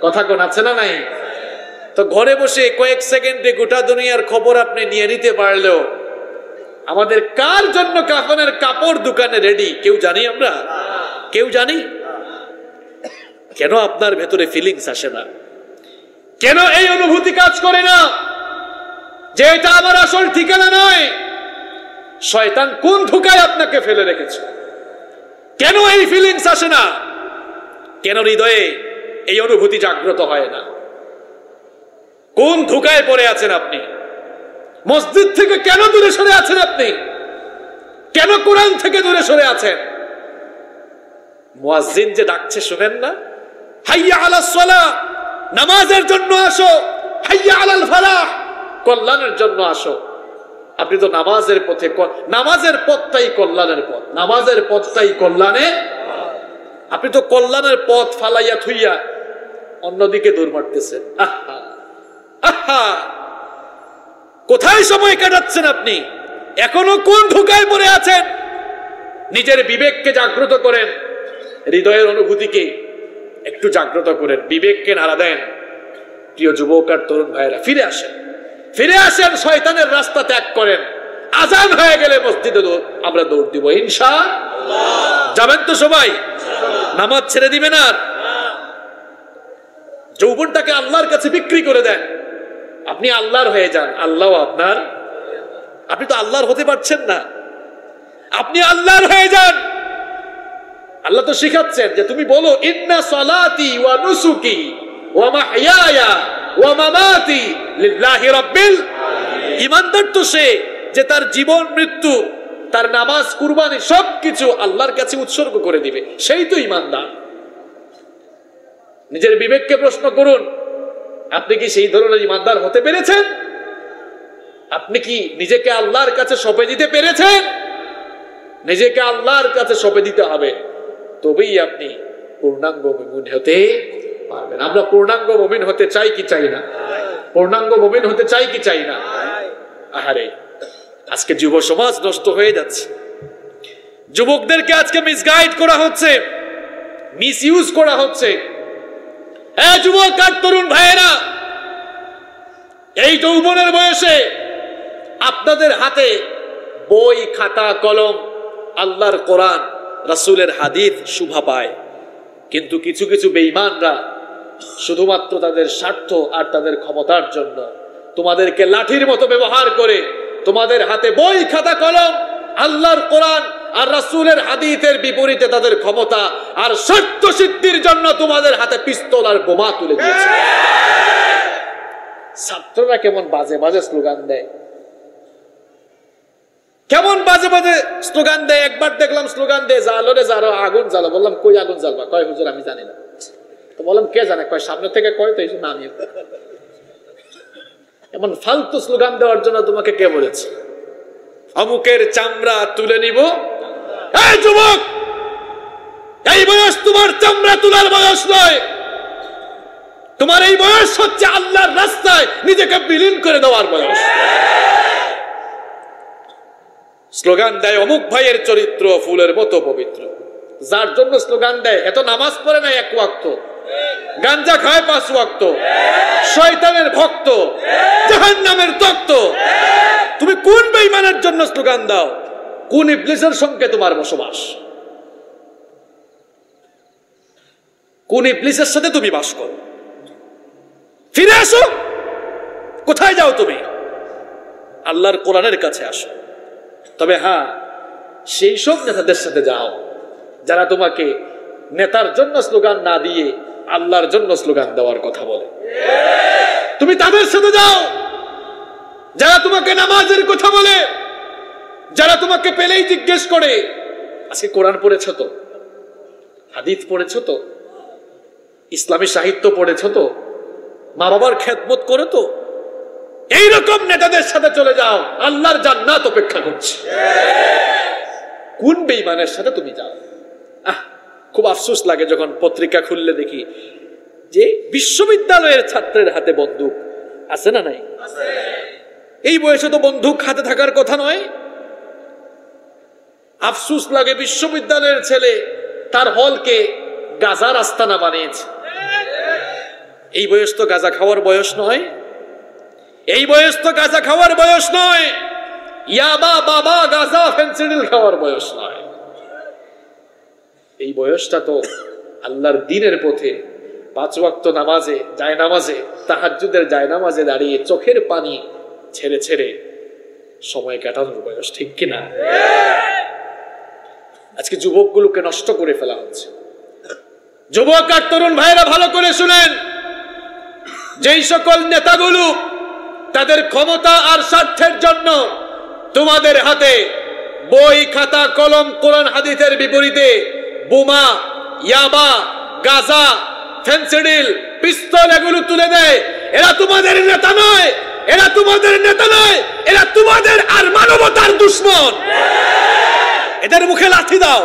কথা কোন আছে না নাই? তো ঘরে বসে কয়েক সেকেন্ডে গোটা দুনিয়ার খবর আপনি নিয়ে নিতে পারলেও আমাদের কার জন্য কাফনের কাপড় দোকানে রেডি কেউ জানি? আমরা কেউ জানি? কেন আপনার ভেতরে ফিলিংস আসে না? কেন এই অনুভূতি কাজ করে না যে এটা আমার আসল ঠিকানা নয়? শয়তান কোন ধোঁকায় আপনাকে ফেলে রেখেছে? কেন এই ফিলিংস আসে না? কেন হৃদয়ে এই অনুভূতি জাগ্রত হয় না? কোন ধোঁকায় পড়ে আছেন আপনি? মসজিদ থেকে কেন দূরে সরে আছেন আপনি? কেন কোরআন থেকে দূরে সরে আছেন? মুয়াজ্জিন যে ডাকছে শুনেন না? হাইয়া আলাস সালাহ, নামাজের জন্য আসো। হাইয়া আলাল ফালাহ, কল্যাণের জন্য আসো। আপনি তো নামাজের পথে, নামাজের পথটাই কল্যাণের পথ, নামাজের পথটাই কল্যাণে। আপনি তো কল্যাণের পথ ফালাইয়া থুইয়া অন্যদিকে দৌড় মারতেছেন। আহা আহা, কোথায় সময় কাটাচ্ছেন আপনি? এখনো কোন ধোঁকায় পড়ে আছেন? নিজের বিবেককে জাগ্রত করেন, হৃদয়ের অনুভূতিকে একটু জাগ্রত করেন, বিবেককে নাড়া দেন। প্রিয় যুবক আর তরুণ ভাইয়েরা, ফিরে আসেন, ফিরে আসেন, শয়তানের রাস্তা ত্যাগ করেন। আজান হয়ে গেলে মসজিদে আমরা দৌড় দিব ইনশাআল্লাহ। যাবেন তো সবাই? নামাজ ছেড়ে দিবেন আর? যৌবনটাকে আল্লাহর কাছে বিক্রি করে দেন, আপনি আল্লাহর হয়ে যান, আল্লাহ আপনার। আপনি তো আল্লাহর হতে পারছেন না, আপনি আল্লাহর হয়ে যান। আল্লাহ তো শিখাচ্ছেন যে তুমি বলো ইন্না সালাতি ওয়া নুসুকি ওয়া মাহইয়ায়া ওয়া মামাতি লিল্লাহি রাব্বিল আলামিন। ঈমানদার তো সে যে তার জীবন মৃত্যু, তার নামাজ কুরবানি সবকিছু আল্লাহর কাছে উৎসর্গ করে দিবে, সেই তো ঈমানদার। নিজের বিবেককে প্রশ্ন করুন, আপনি কি সেই ধরনের ঈমানদার হতে পেরেছেন? আপনি কি নিজেকে আল্লাহর কাছে সঁপে দিতে পেরেছেন? নিজেকে আল্লাহর কাছে সঁপে দিতে হবে, তবেই আপনি পূর্ণাঙ্গ মুমিন হতে পারবেন। আমরা পূর্ণাঙ্গ মুমিন হতে চাই কি চাই না? পূর্ণাঙ্গ মুমিন হতে চাই কি চাই না? আহারে, আজকে যুব সমাজ নষ্ট হয়ে যাচ্ছে। যুবকদেরকে আজকে মিসগাইড করা হচ্ছে, মিসইউজ করা হচ্ছে। যুবক আর তরুণ ভাইয়েরা, এই যৌবনের বয়সে আপনাদের হাতে বই, খাতা, কলম, আল্লাহর কোরআন, রাসূলের হাদিস শোভা পায়, কিন্তু কিছু কিছু বেঈমানরা শুধুমাত্র তাদের স্বার্থ আর তাদের ক্ষমতার জন্য তোমাদেরকে লাঠির মতো ব্যবহার করে তোমাদের হাতে বই, খাতা, কলম, আল্লাহর কোরআন আর রাসূলের হাদিসের বিপরীতে তাদের ক্ষমতা আর স্বার্থ সিদ্ধির জন্য তোমাদের হাতে পিস্তল আর বোমা তুলে দিয়েছে। ছাত্ররা কেমন বাজে বাজে স্লোগান দেয়, কেমন বাজে বাজে স্লোগান দেয়। একবার দেখলাম স্লোগান দেয়, জালো রে জালো, আগুন জ্বালো। বললাম কই আগুন জ্বালবা? কয় হুজুর আমি জানি না। তো বললাম কে জানে? কয় সামনে থেকে কয়, তো এই জন্য আমি। এমন ফালতু স্লোগান দেওয়ার জন্য তোমাকে কে বলেছে? অমুকের চামড়া তুলে নিব। এই যুবক, এই বয়স তোমার চামড়া তোলার বয়স নয়। তোমার এই বয়স হচ্ছে আল্লাহর রাস্তায় নিজেকে বিলীন করে দেওয়ার বয়স। স্লোগান দেয় অমুক ভাইয়ের চরিত্র ফুলের মতো পবিত্র। যার জন্য স্লোগান দেয় এত নামাজ পড়ে না এক ওয়াক্ত, গাঞ্জা খায় 5 ওয়াক্ত, শয়তানের ভক্ত, জাহান্নামের তক্ত। তুমি কোন বেঈমানের জন্য স্লোগান দাও? কোন ইবলিসের সঙ্গে তোমার বসবাস? কোন ইবলিসের সাথে তুমি বাস করো? ফিরে আসো। কোথায় যাও তুমি? আল্লাহর কোরআনের কাছে আসো। তবে হ্যাঁ, সেই সব নেতাদের সাথে যাও যারা তোমাকে নেতার জন্য স্লোগান না দিয়ে আল্লাহর জন্য স্লোগান দেওয়ার কথা বলে। তুমি তাদের সাথে যাও যারা তোমাকে নামাজের কথা বলে, যারা তোমাকে পেলেই জিজ্ঞেস করে আজকে কোরআন পড়েছ তো, হাদিস পড়েছো তো, ইসলামী সাহিত্য পড়েছো তো, মা বাবার খেদমত করে তো, এইরকম নেতাদের সাথে চলে যাও, আল্লাহর জান্নাত অপেক্ষা করছে। কোন বেঈমানের সাথে তুমি যাও? খুব আফসোস লাগে যখন পত্রিকা খুললে দেখি যে বিশ্ববিদ্যালয়ের ছাত্রের হাতে বন্দুক আছে না নাই? এই বয়সে তো বন্দুক হাতে থাকার কথা নয়। আফসোস লাগে বিশ্ববিদ্যালয়ের ছেলে তার হলকে গাজার আস্তানা বানিয়েছে। এই বয়স তো গাঁজা খাওয়ার বয়স নয়, এই বয়স তো গাঁজা খাওয়ার বয়স নয়, ইয়াবা বাবা গাঁজা ফেন্সিডিল খাওয়ার বয়স নয়। এই বয়সটা তো আল্লাহর দ্বীনের পথে 5 ওয়াক্ত নামাজে, জায়নামাজে, তাহাজ্জুদের জায়নামাজে দাঁড়িয়ে চোখের পানি ছেড়ে ছেড়ে সময় কাটানোর বয়স, ঠিক কিনা? আজকে যুবকগুলোকে নষ্ট করে ফেলা হচ্ছে। যুবক আর তরুণ ভাইরা ভালো করে শুনেন, যেই সকল নেতাগুলো তাদের ক্ষমতা আর স্বার্থের জন্য তোমাদের হাতে বই, খাতা, কলম, কোরআন হাদিসের বিপরীতে বোমা, ইয়াবা, গাঁজা, ফেন্সিডিল, পিস্তল এগুলো তুলে দেয়, এরা তোমাদের নেতা নয়, এরা তোমাদের নেতা নয়, এরা তোমাদের আর মানবতার দুশমন। এদের মুখে লাথি দাও,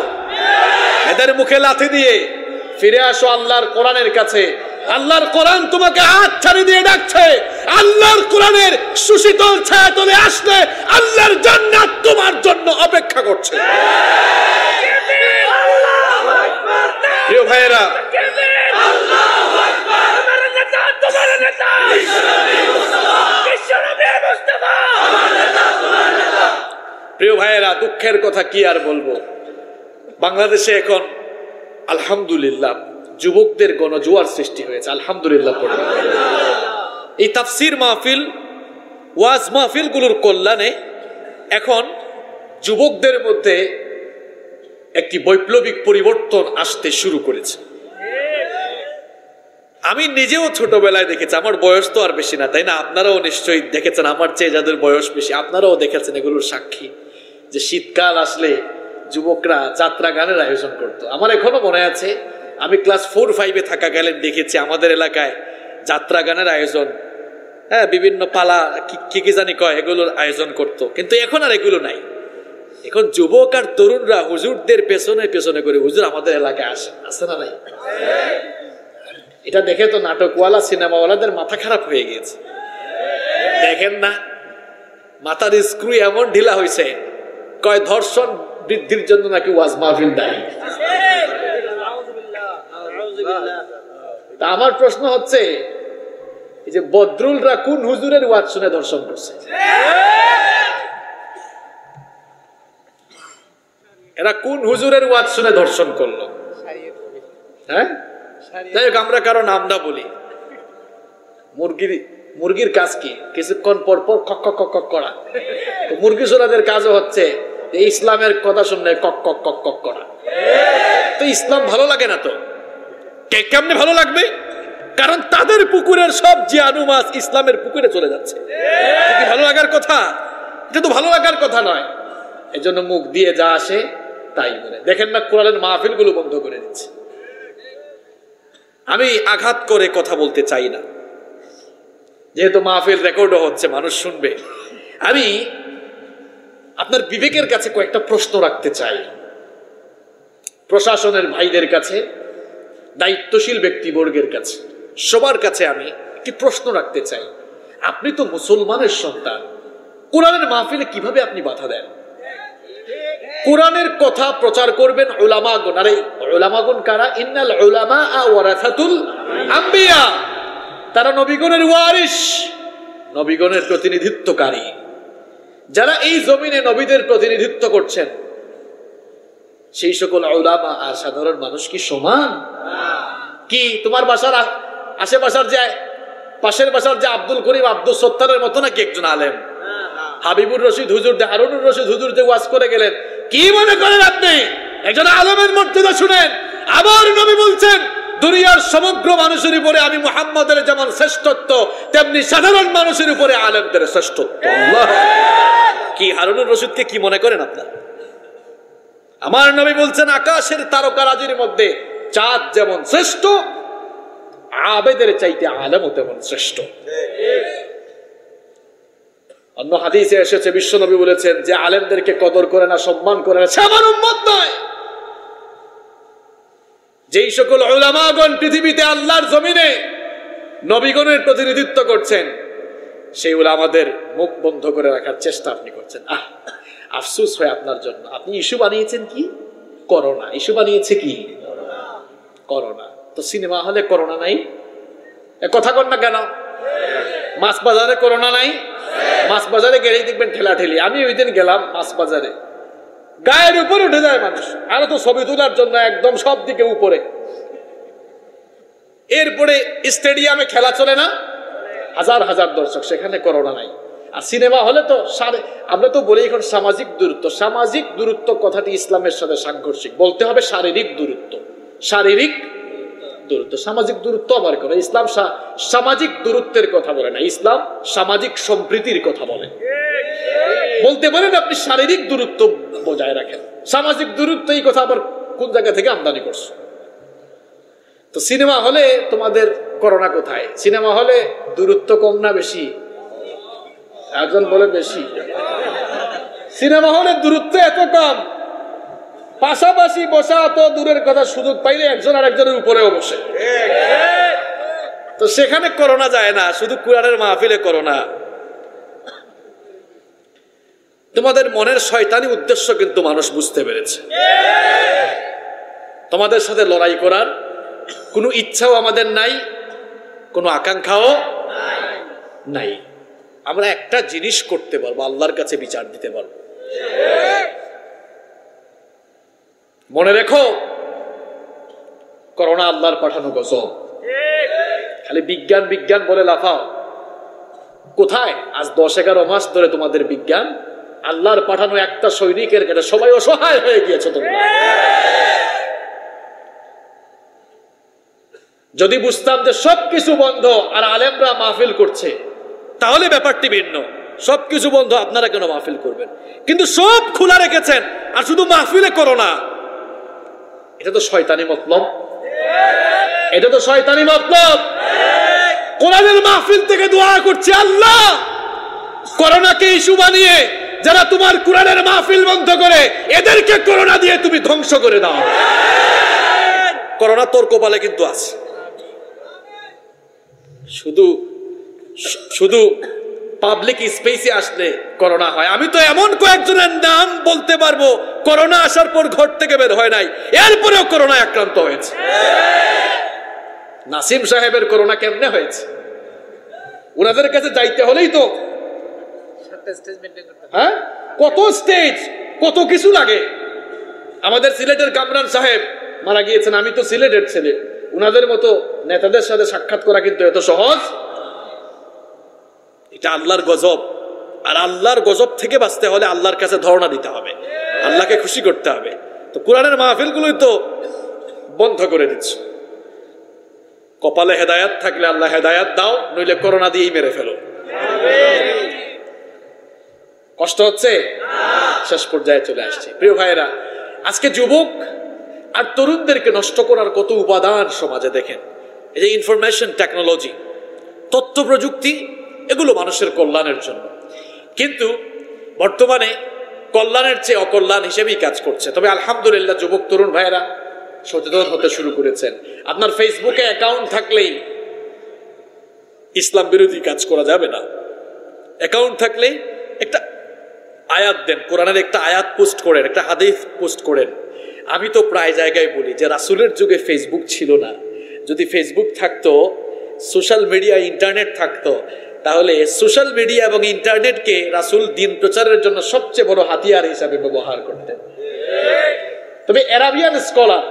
এদের মুখে লাথি দিয়ে ফিরে আসো আল্লাহর কোরআনের কাছে। আল্লাহর কোরআন তোমাকে হাত ছাড়ি দিয়ে ডাকছে। আল্লাহর কোরআনের সুশীতল ছায়া তলে আসলে আল্লাহর জান্নাত তোমার জন্য অপেক্ষা করছে। প্রিয় ভাইয়েরা, প্রিয় ভাইয়েরা, দুঃখের কথা কি আর বলবো, বাংলাদেশে এখন আলহামদুলিল্লাহ যুবকদের গণজোয়ার সৃষ্টি হয়েছে। আলহামদুলিল্লাহ পড়ে এই তাফসির মাহফিল, ওয়াজ মাহফিল গুলোর কল্যাণে এখন যুবকদের মধ্যে একটি বৈপ্লবিক পরিবর্তন আসতে শুরু করেছে। আমি নিজেও ছোটবেলায় দেখেছি, আমার বয়স তো আর বেশি না, তাই না? আপনারাও নিশ্চয়ই দেখেছেন, আমার চেয়ে যাদের বয়স বেশি আপনারাও দেখেছেন এগুলোর সাক্ষী, যে শীতকাল আসলে যুবকরা যাত্রা গানের আয়োজন করতো। আমার এখনো মনে আছে, আমি ক্লাস 4-5 থাকাকালীন দেখেছি আমাদের এলাকায় যাত্রা গানের আয়োজন, হ্যাঁ, বিভিন্ন পালা কি কি জানি কয়, এগুলোর আয়োজন করতো। কিন্তু এখন আর এগুলো নাই। এখন যুবক আর তরুণরা হুজুরদের পেছনে পেছনে করে হুজুর আমাদের এলাকায় আসে না নাই? এটা দেখে তো নাটকওয়ালা, সিনেমাওয়ালাদের মাথা খারাপ হয়ে গিয়েছে। দেখেন না, মাথার স্ক্রু এমন ঢিলা হয়েছে, কয় ধর্ষণ বৃদ্ধির জন্য নাকি ওয়াজ মাহফিল দায়ী। তা আমার প্রশ্ন হচ্ছে, এই যে বদরুলরা কোন হুজুরের ওয়াজ শুনে ধর্ষণ করছে? এরা কোন হুজুরের ওয়াজ শুনে ধর্ষণ করলো? হ্যাঁ, যাই হোক, আমরা কারো নাম না বলি। মুরগির কাজ কি? কিছুক্ষণ পর পর কক কক কক করা। মুরগি চোরাদের কাজও হচ্ছে ইসলামের কথা শুনলে কক কক কক কক করা। তো ইসলাম ভালো লাগে না তো? কেমনে ভালো লাগবে? কারণ তাদের পুকুরের সব জিয়ানু মাছ ইসলামের পুকুরে চলে যাচ্ছে। কি ভালো লাগার কথা? এটা তো ভালো লাগার কথা নয়। এজন্য মুখ দিয়ে যা আসে তাই বলে। দেখেন না, কোরআনের মাহফিল গুলো বন্ধ করে দিচ্ছে। আমি আঘাত করে কথা বলতে চাই না, যেহেতু মাহফিল রেকর্ডও হচ্ছে, মানুষ শুনবে। আমি আপনার বিবেকের কাছে কয়েকটা প্রশ্ন রাখতে চাই, প্রশাসনের ভাইদের কাছে, দায়িত্বশীল ব্যক্তিবর্গের কাছে, সবার কাছে আমি একটি প্রশ্ন রাখতে চাই। আপনি তো মুসলমানের সন্তান, কোরআনের মাহফিলে কিভাবে আপনি বাধা দেন? কোরআনের কথা প্রচার করবেন উলামাগণ। আরে উলামাগণ কারা? ইন্নাল উলামা ওয়ারাসাতুল আম্বিয়া, তারা নবীগণের ওয়ারিস, নবীগণের প্রতিনিধিত্বকারী। যারা এই জমিনে নবীদের প্রতিনিধিত্ব করছেন, সেই সকল উলামা আর সাধারণ মানুষ কি সমান? কি তোমার বাসার আশেপাশার যে পাশের বাসার যে আব্দুল করিম, আব্দুল সত্তারের মতো নাকি একজন আলেম? হাবিবুর রশিদ হুজুর, হারুনুর রশিদ হুজুর যে ওয়াজ করে গেলেন, কি মনে করেন আপনি একজন আলেমের মর্যাদা শুনেন? আবার নবী বলছেন, দুনিয়ার সমগ্র মানুষের উপরে আমি মুহাম্মদের যেমন শ্রেষ্ঠত্ব, তেমনি সাধারণ মানুষের উপরে আলেমদের শ্রেষ্ঠত্ব। কি হারুনুর রশিদকে কি মনে করেন আপনারা? আমার নবী বলছেন, আকাশের তারকারাজির মধ্যে চাঁদ যেমন শ্রেষ্ঠ, আবেদের চাইতে আলেমও তেমন শ্রেষ্ঠ। অন্য হাদিসে এসেছে, বিশ্বনবী বলেছেন, যে আলেমদেরকে কদর করে না, সম্মান করে না, সে আমার উম্মত নয়। যেই সকল উলামাগণ পৃথিবীতে আল্লাহর জমিনে নবীগণের প্রতিনিধিত্ব করছেন, সেই উলামাদের মুখ বন্ধ করে রাখার চেষ্টা আপনি করছেন। আফসোস হয় আপনার জন্য। আপনি ইস্যু বানিয়েছেন কি? করোনা। ইস্যু বানিয়েছে কি? করোনা। তো সিনেমা হলে করোনা নাই? কথা কন না কেন? মাছ বাজারে করোনা নাই? মাছ বাজারে গেলেই দেখবেন ঠেলাঠেলি। আমি ওই দিন গেলাম মাছ বাজারে, গায়ের উপর উঠে যায় মানুষ, আরো তো ছবি তোলার জন্য একদম সব দিকে উপরে। এরপরে স্টেডিয়ামে খেলা চলে না, হাজার হাজার দর্শক, সেখানে করোনা নাই। আর সিনেমা হলে তো আমরা তো বলি এখন সামাজিক দূরত্ব। সামাজিক দূরত্ব কথাটি ইসলামের সাথে সাংঘর্ষিক। বলতে হবে শারীরিক দূরত্ব। শারীরিক দূরত্ব, সামাজিক দূরত্ব আবার করে। ইসলাম সামাজিক দূরত্বের কথা বলে না, ইসলাম সামাজিক সম্প্রীতির কথা বলে। বলতে পারেন আপনি শারীরিক দূরত্ব বজায় রাখেন, সামাজিক দূরত্ব এই কথা আবার কোন জায়গা থেকে আমদানি করছে? তো সিনেমা হলে তোমাদের করোনা কোথায়? সিনেমা হলে দূরত্ব কম না বেশি? একজন বলে বেশি। সিনেমা হলে দূরত্ব এত কম, পাশাপাশি বসা তো দূরের কথা, সুযোগ পাইলে একজন আর একজনের উপরেও বসে। তো সেখানে করোনা যায় না, শুধু কুরআনের মাহফিলে করোনা। তোমাদের মনের শয়তানি উদ্দেশ্য কিন্তু মানুষ বুঝতে পেরেছে। তোমাদের সাথে লড়াই করার কোনো ইচ্ছাও আমাদের নাই, কোনো আকাঙ্ক্ষাও নাই। আমরা একটা জিনিস করতে পারবো, আল্লাহর কাছে বিচার দিতে পারবো। মনে রেখো, করোনা আল্লাহর পাঠানো গজব। খালি বিজ্ঞান বিজ্ঞান বলে লাফাও। কোথায়? আজ 10-11 মাস ধরে তোমাদের বিজ্ঞান, আল্লাহর পাঠানো একটা সৈনিকের কাছে সবাই অসহায় হয়ে গিয়েছে। তোমরা যদি বুঝতাম যে সবকিছু বন্ধ আর আলেমরা মাহফিল করছে, তাহলে ব্যাপারটি ভিন্ন। সবকিছু বন্ধ, আপনারা কেন মাহফিল করবেন? কিন্তু সব খোলা রেখেছেন আর শুধু মাহফিলে করোনা। এটা তো শয়তানি মতলব। এটা তো শয়তানি মতলব। কোরআনের মাহফিল থেকে দোয়া করছে, আল্লাহ করোনাকে ইস্যু বানিয়ে যারা তোমার কোরআনের মাহফিল বন্ধ করে, এদেরকে করোনা দিয়ে তুমি ধ্বংস করে দাও। করোনা তোর কপালে কিন্তু আছে। শুধু পাবলিক স্পেসে আসলে করোনা হয়। আমি তো এমন কয়েকজনের নাম বলতে পারবো, করোনা আসার পর ঘর থেকে বের হয় নাই, এরপরেও করোনা আক্রান্ত হয়েছে। নাসিম সাহেবের করোনা কেমনে হয়েছে? ওনাদের কাছে যাইতে হলেই তো কত স্টেজ, কত কিছু লাগে। আমাদের সিলেটের কামরান সাহেব মারা গিয়েছেন, আমি তো সিলেটের ছেলে। উনাদের মতো নেতাদের সাথে সাক্ষাৎ করা কিন্তু এত সহজ। এটা আল্লাহর গজব। আর আল্লাহর গজব থেকে বাঁচতে হলে আল্লাহর কাছে ধর্ণা দিতে হবে, আল্লাহকে খুশি করতে হবে। তো কোরআনের মাহফিলগুলোই তো বন্ধ করে দিচ্ছ। কপালে হেদায়াত থাকলে আল্লাহ হেদায়াত দাও, নইলে করোনা দিয়েই মেরে ফেলো। কষ্ট হচ্ছে? শেষ পর্যায়ে চলে আসছে। প্রিয় ভাইয়েরা, আজকে যুবক আর তরুণদেরকে নষ্ট করার কত উপাদান সমাজে দেখেন। এই যে ইনফরমেশন টেকনোলজি, তথ্য প্রযুক্তি, এগুলো মানুষের কল্যাণের জন্য, কিন্তু বর্তমানে কল্যাণের চেয়ে অকল্যাণ হিসেবেই কাজ করছে। তবে আলহামদুলিল্লাহ যুবক তরুণ ভাইয়েরা সচেতন হতে শুরু করেছেন। আপনার ফেসবুকে অ্যাকাউন্ট থাকলেই ইসলাম বিরোধী কাজ করা যাবে না। অ্যাকাউন্ট থাকলে একটা আয়াত দেন, কোরআনের একটা আয়াত পোস্ট করেন, একটা হাদিস পোস্ট করেন। আমি তো প্রায় জায়গায় বলি যে রাসূলের যুগে ফেসবুক ছিল না। যদি ফেসবুক থাকতো, সোশ্যাল মিডিয়া, ইন্টারনেট থাকতো, তাহলে সোশ্যাল মিডিয়া এবং ইন্টারনেটকে রাসূল দিন প্রচারের জন্য সবচেয়ে বড় হাতিয়ার হিসাবে ব্যবহার করতেন। তবে আরাবিয়ান স্কলার,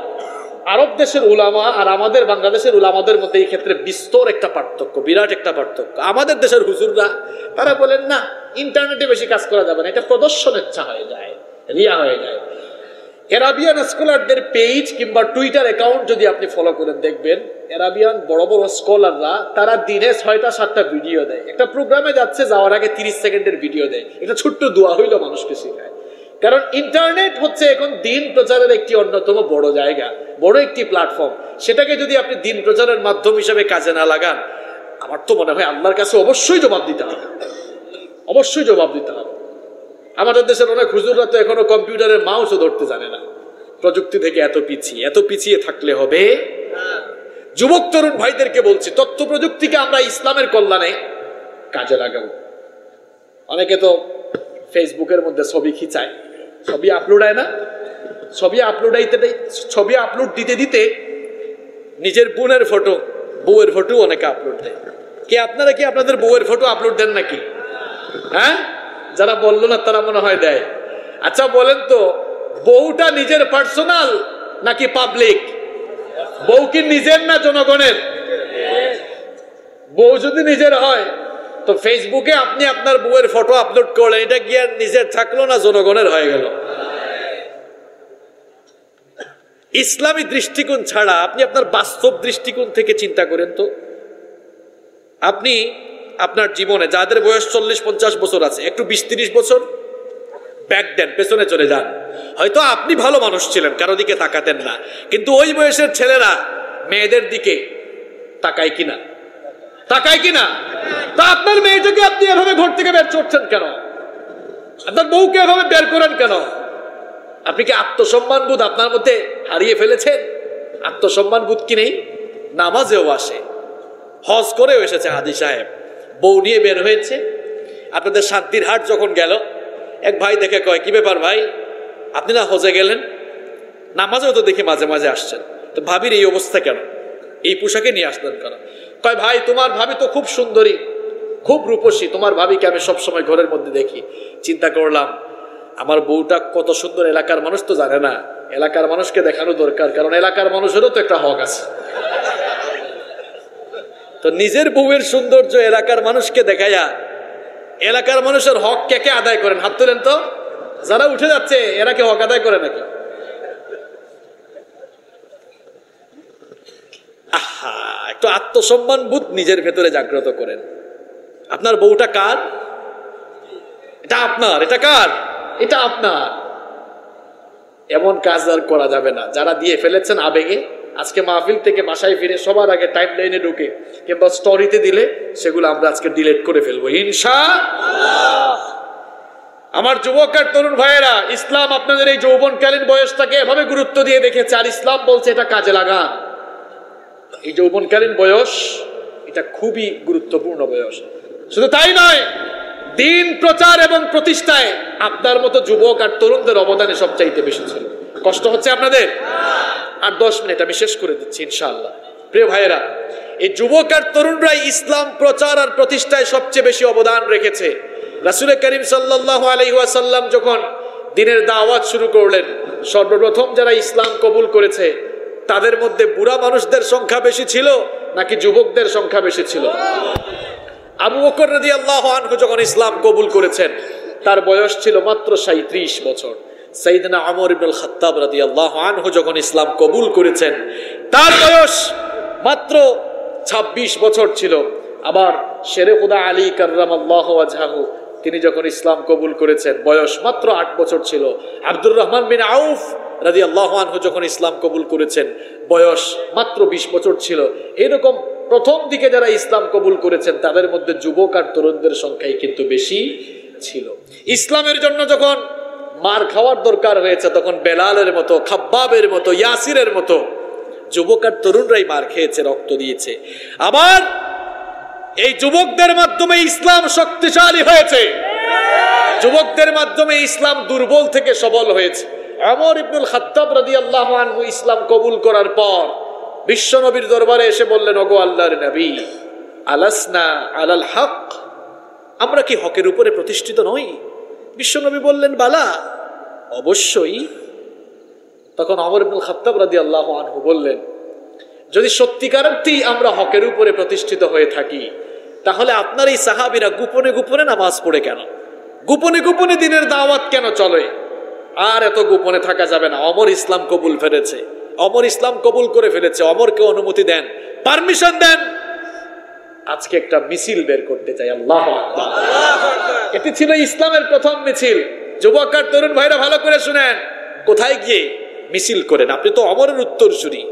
আরব দেশের উলামা আর আমাদের বাংলাদেশের উলামাদের মধ্যে এই ক্ষেত্রে বিস্তর একটা পার্থক্য, বিরাট একটা পার্থক্য। আমাদের দেশের হুজুররা তারা বলেন না, ইন্টারনেটে বেশি কাজ করা যাবে না, এটা প্রদর্শনের ইচ্ছা হয়ে যায়, রিয়া হয়ে যায়। আরাবিয়ান স্কলারদের পেজ কিংবা টুইটার অ্যাকাউন্ট যদি আপনি ফলো করেন, দেখবেন আরাবিয়ান বড় বড় স্কলাররা তারা দিনে 6টা-7টা ভিডিও দেয়। একটা প্রোগ্রামে যাচ্ছে, যাওয়ার আগে 30 সেকেন্ডের ভিডিও দেয়। এটা ছোট্ট দোয়া হইলো মানুষকে শেখায়। কারণ ইন্টারনেট হচ্ছে এখন দিন প্রচারের একটি অন্যতম বড় জায়গা, বড় একটি প্ল্যাটফর্ম। সেটাকে যদি আপনি দিন প্রচারের মাধ্যম হিসেবে কাজে না লাগান, আমার তো মনে হয় আল্লাহর কাছে অবশ্যই জবাব দিতে হবে, অবশ্যই জবাব দিতে হবে। আমাদের দেশের অনেক হুজুররা তো এখনো কম্পিউটারের মাউসও ধরতে জানে না। প্রযুক্তি থেকে এত পিছিয়ে থাকলে হবে? যুবক তরুণ ভাইদেরকে বলছি, তথ্য প্রযুক্তিকে আমরা ইসলামের কল্যাণে কাজে লাগাবো। অনেকে তো ফেসবুকের মধ্যে ছবি খিচায়, ছবি আপলোড হয় না, ছবি আপলোড দিতে দিতে নিজের বোনের ফটো, বউয়ের ফটো অনেকে আপলোড দেয়। কি আপনারা কি আপনাদের বউয়ের ফটো আপলোড দেন নাকি? হ্যাঁ, যারা বললো না তারা মনে হয় দেয়। আচ্ছা বলেন তো, বউটা নিজের পার্সোনাল নাকি পাবলিক? বউ কি নিজের না জনগণের? বউ যদি নিজের হয় তো ফেসবুকে আপনি আপনার বউয়ের ফটো আপলোড করলেন, এটা কি আর নিজের থাকলো না জনগণের হয়ে গেল? ইসলামী দৃষ্টিকোণ ছাড়া আপনি আপনার বাস্তব দৃষ্টিকোণ থেকে চিন্তা করেন তো। আপনি আপনার জীবনে যাদের বয়স 40-50 বছর আছে, একটু 20-30 বছর ব্যাক দেন, পেছনে চলে যান। হয়তো আপনি ভালো মানুষ ছিলেন, কারো দিকে তাকাতেন না, কিন্তু ওই বয়সের ছেলেরা মেয়েদের দিকে তাকায় কিনা? তা আপনার মেয়েটাকে আপনি এভাবে ঘর থেকে বের করছেন কেন? আপনার বউকে এভাবে বের করেন কেন? আপনি কি আত্মসম্মান বোধ আপনার মধ্যে হারিয়ে ফেলেছেন? আত্মসম্মান বোধ কি নেই? নামাজেও আসে, হজ করেও এসেছে হাজী সাহেব, বউ নিয়ে বের হয়েছে। আপনাদের শান্তির হাট যখন গেল, এক ভাই দেখে কয়, কি ব্যাপার ভাই, আপনি না হজে গেলেন, নামাজেও তো দেখি মাঝে মাঝে আসছেন, তো ভাবির এই অবস্থা কেন, এই পোশাকে নিয়ে আসলেন কেন? কয় ভাই, তোমার ভাবি তো খুব সুন্দরী, খুব রূপসী, তোমার ভাবিকে আমি সবসময় ঘরের মধ্যে দেখি। চিন্তা করলাম, আমার বউটা কত সুন্দর এলাকার মানুষ তো জানে না, এলাকার মানুষকে দেখানো দরকার, কারণ এলাকার মানুষেরও তো একটা হক আছে। তো নিজের বউয়ের সৌন্দর্য এলাকার মানুষকে দেখাইয়া এলাকার মানুষের হক কে কে আদায় করেন? হাত তোলেন তো। যারা উঠে যাচ্ছে এরা কি হক আদায় করে নাকি? আহা, একটু আত্মসম্মান বোধ নিজের ভেতরে জাগ্রত করেন। আপনার বউটা কার? এটা আপনার। এটা কার? এটা আপনার। এমন কাজ আর করা যাবে না। যারা দিয়ে ফেলেছেন আবেগে, আজকে মাহফিল থেকে বাসায় ফিরে সবার আগে টাইম লাইনে ঢুকে কিংবা স্টোরিতে দিলে সেগুলো আমরা আজকে ডিলিট করে ফেলবো ইনশাআল্লাহ। আমার যুবক আর তরুণ ভাইয়েরা, ইসলাম আপনাদের এই যৌবনকালীন বয়সটাকে এভাবে গুরুত্ব দিয়ে দেখেছে, আর ইসলাম বলছে এটা কাজে লাগান। এই যৌবনকালীন বয়স এটা খুবই গুরুত্বপূর্ণ বয়স। শুধু তাই নয়, দিন প্রচার এবং প্রতিষ্ঠায় আপনার মতো যুবক আর তরুণদের অবদানে সবচাইতে বেশি ছিল। কষ্ট হচ্ছে আপনাদের? আর 10 মিনিট আমি শেষ করে দিচ্ছি ইনশাআল্লাহ। প্রিয় ভাইয়েরা, এই যুবক আর তরুণরাই ইসলাম প্রচার আর প্রতিষ্ঠায় সবচেয়ে বেশি অবদান রেখেছে। রাসূল করিম সাল্লাল্লাহু আলাইহি ওয়াসাল্লাম যখন দ্বীনের দাওয়াত শুরু করলেন, সর্বপ্রথম যারা ইসলাম কবুল করেছে তাদের মধ্যে বুড়া মানুষদের সংখ্যা বেশি ছিল নাকি যুবকদের সংখ্যা বেশি ছিল? আবু বকর রাদিয়াল্লাহু আনহু যখন ইসলাম কবুল করেছেন তার বয়স ছিল মাত্র 37 বছর। সাইয়েদনা ওমর ইবনুল খাত্তাব রাদিয়াল্লাহু আনহু যখন ইসলাম কবুল করেছেন তার বয়স মাত্র 26 বছর ছিল। আবার শেরে খুদা আলী কাররামাল্লাহু ওয়াজহাহু তিনি যখন ইসলাম কবুল করেছেন বয়স মাত্র 8 বছর ছিল। আব্দুর রহমান বিন আউফ রাদিয়াল্লাহু আনহু যখন ইসলাম কবুল করেছেন বয়স মাত্র 20 বছর ছিল। এরকম প্রথম দিকে যারা ইসলাম কবুল করেছেন তাদের মধ্যে যুবক আর তরুণদের সংখ্যাই কিন্তু বেশি ছিল। ইসলামের জন্য যখন মার খাওয়ার দরকার হয়েছে তখন বেলালের মতো, খাব্বাবের মতো, ইয়াসিরের মতো যুবক আর তরুণরাই মার খেয়েছে, রক্ত দিয়েছে। আবার এই যুবকদের মাধ্যমে ইসলাম শক্তিশালী হয়েছে, যুবকদের মাধ্যমে ইসলাম দুর্বল থেকে সবল হয়েছে। ওমর ইবনুল খাত্তাব রাদিয়াল্লাহু আনহু ইসলাম কবুল করার পর বিশ্ব নবীর দরবারে এসে বললেন, ওগো আল্লাহর নবী, আলাসনা আলাল হক, আমরা কি হকের উপরে প্রতিষ্ঠিত নই? বিশ্ব নবী বললেন, বালা, অবশ্যই। তখন ওমর ইবনুল খাত্তাব রাদিয়াল্লাহু আনহু বললেন, যদি সত্যিকারার্থেই আমরা হকের উপরে প্রতিষ্ঠিত হয়ে থাকি তাহলে আপনার এই সাহাবীরা গোপনে গোপনে নামাজ পড়ে কেন, গোপনে গোপনে দ্বীনের দাওয়াত কেন চলে? আর এত গোপনে থাকা যাবে না। ওমর ইসলাম কবুল ফেলেছে, ওমর ইসলাম কবুল করে ফেলেছে, ওমরকে অনুমতি দেন, পারমিশন দেন, আজকে একটা মিছিল বের করতে চাই। আল্লাহু আকবার। এটি ছিল ইসলামের প্রথম মিছিল। যুবক আর তরুণ ভাইরা ভালো করে শুনেন, কোথায় গিয়ে মিছিল করেন? আপনি তো অমরের উত্তরসূরি,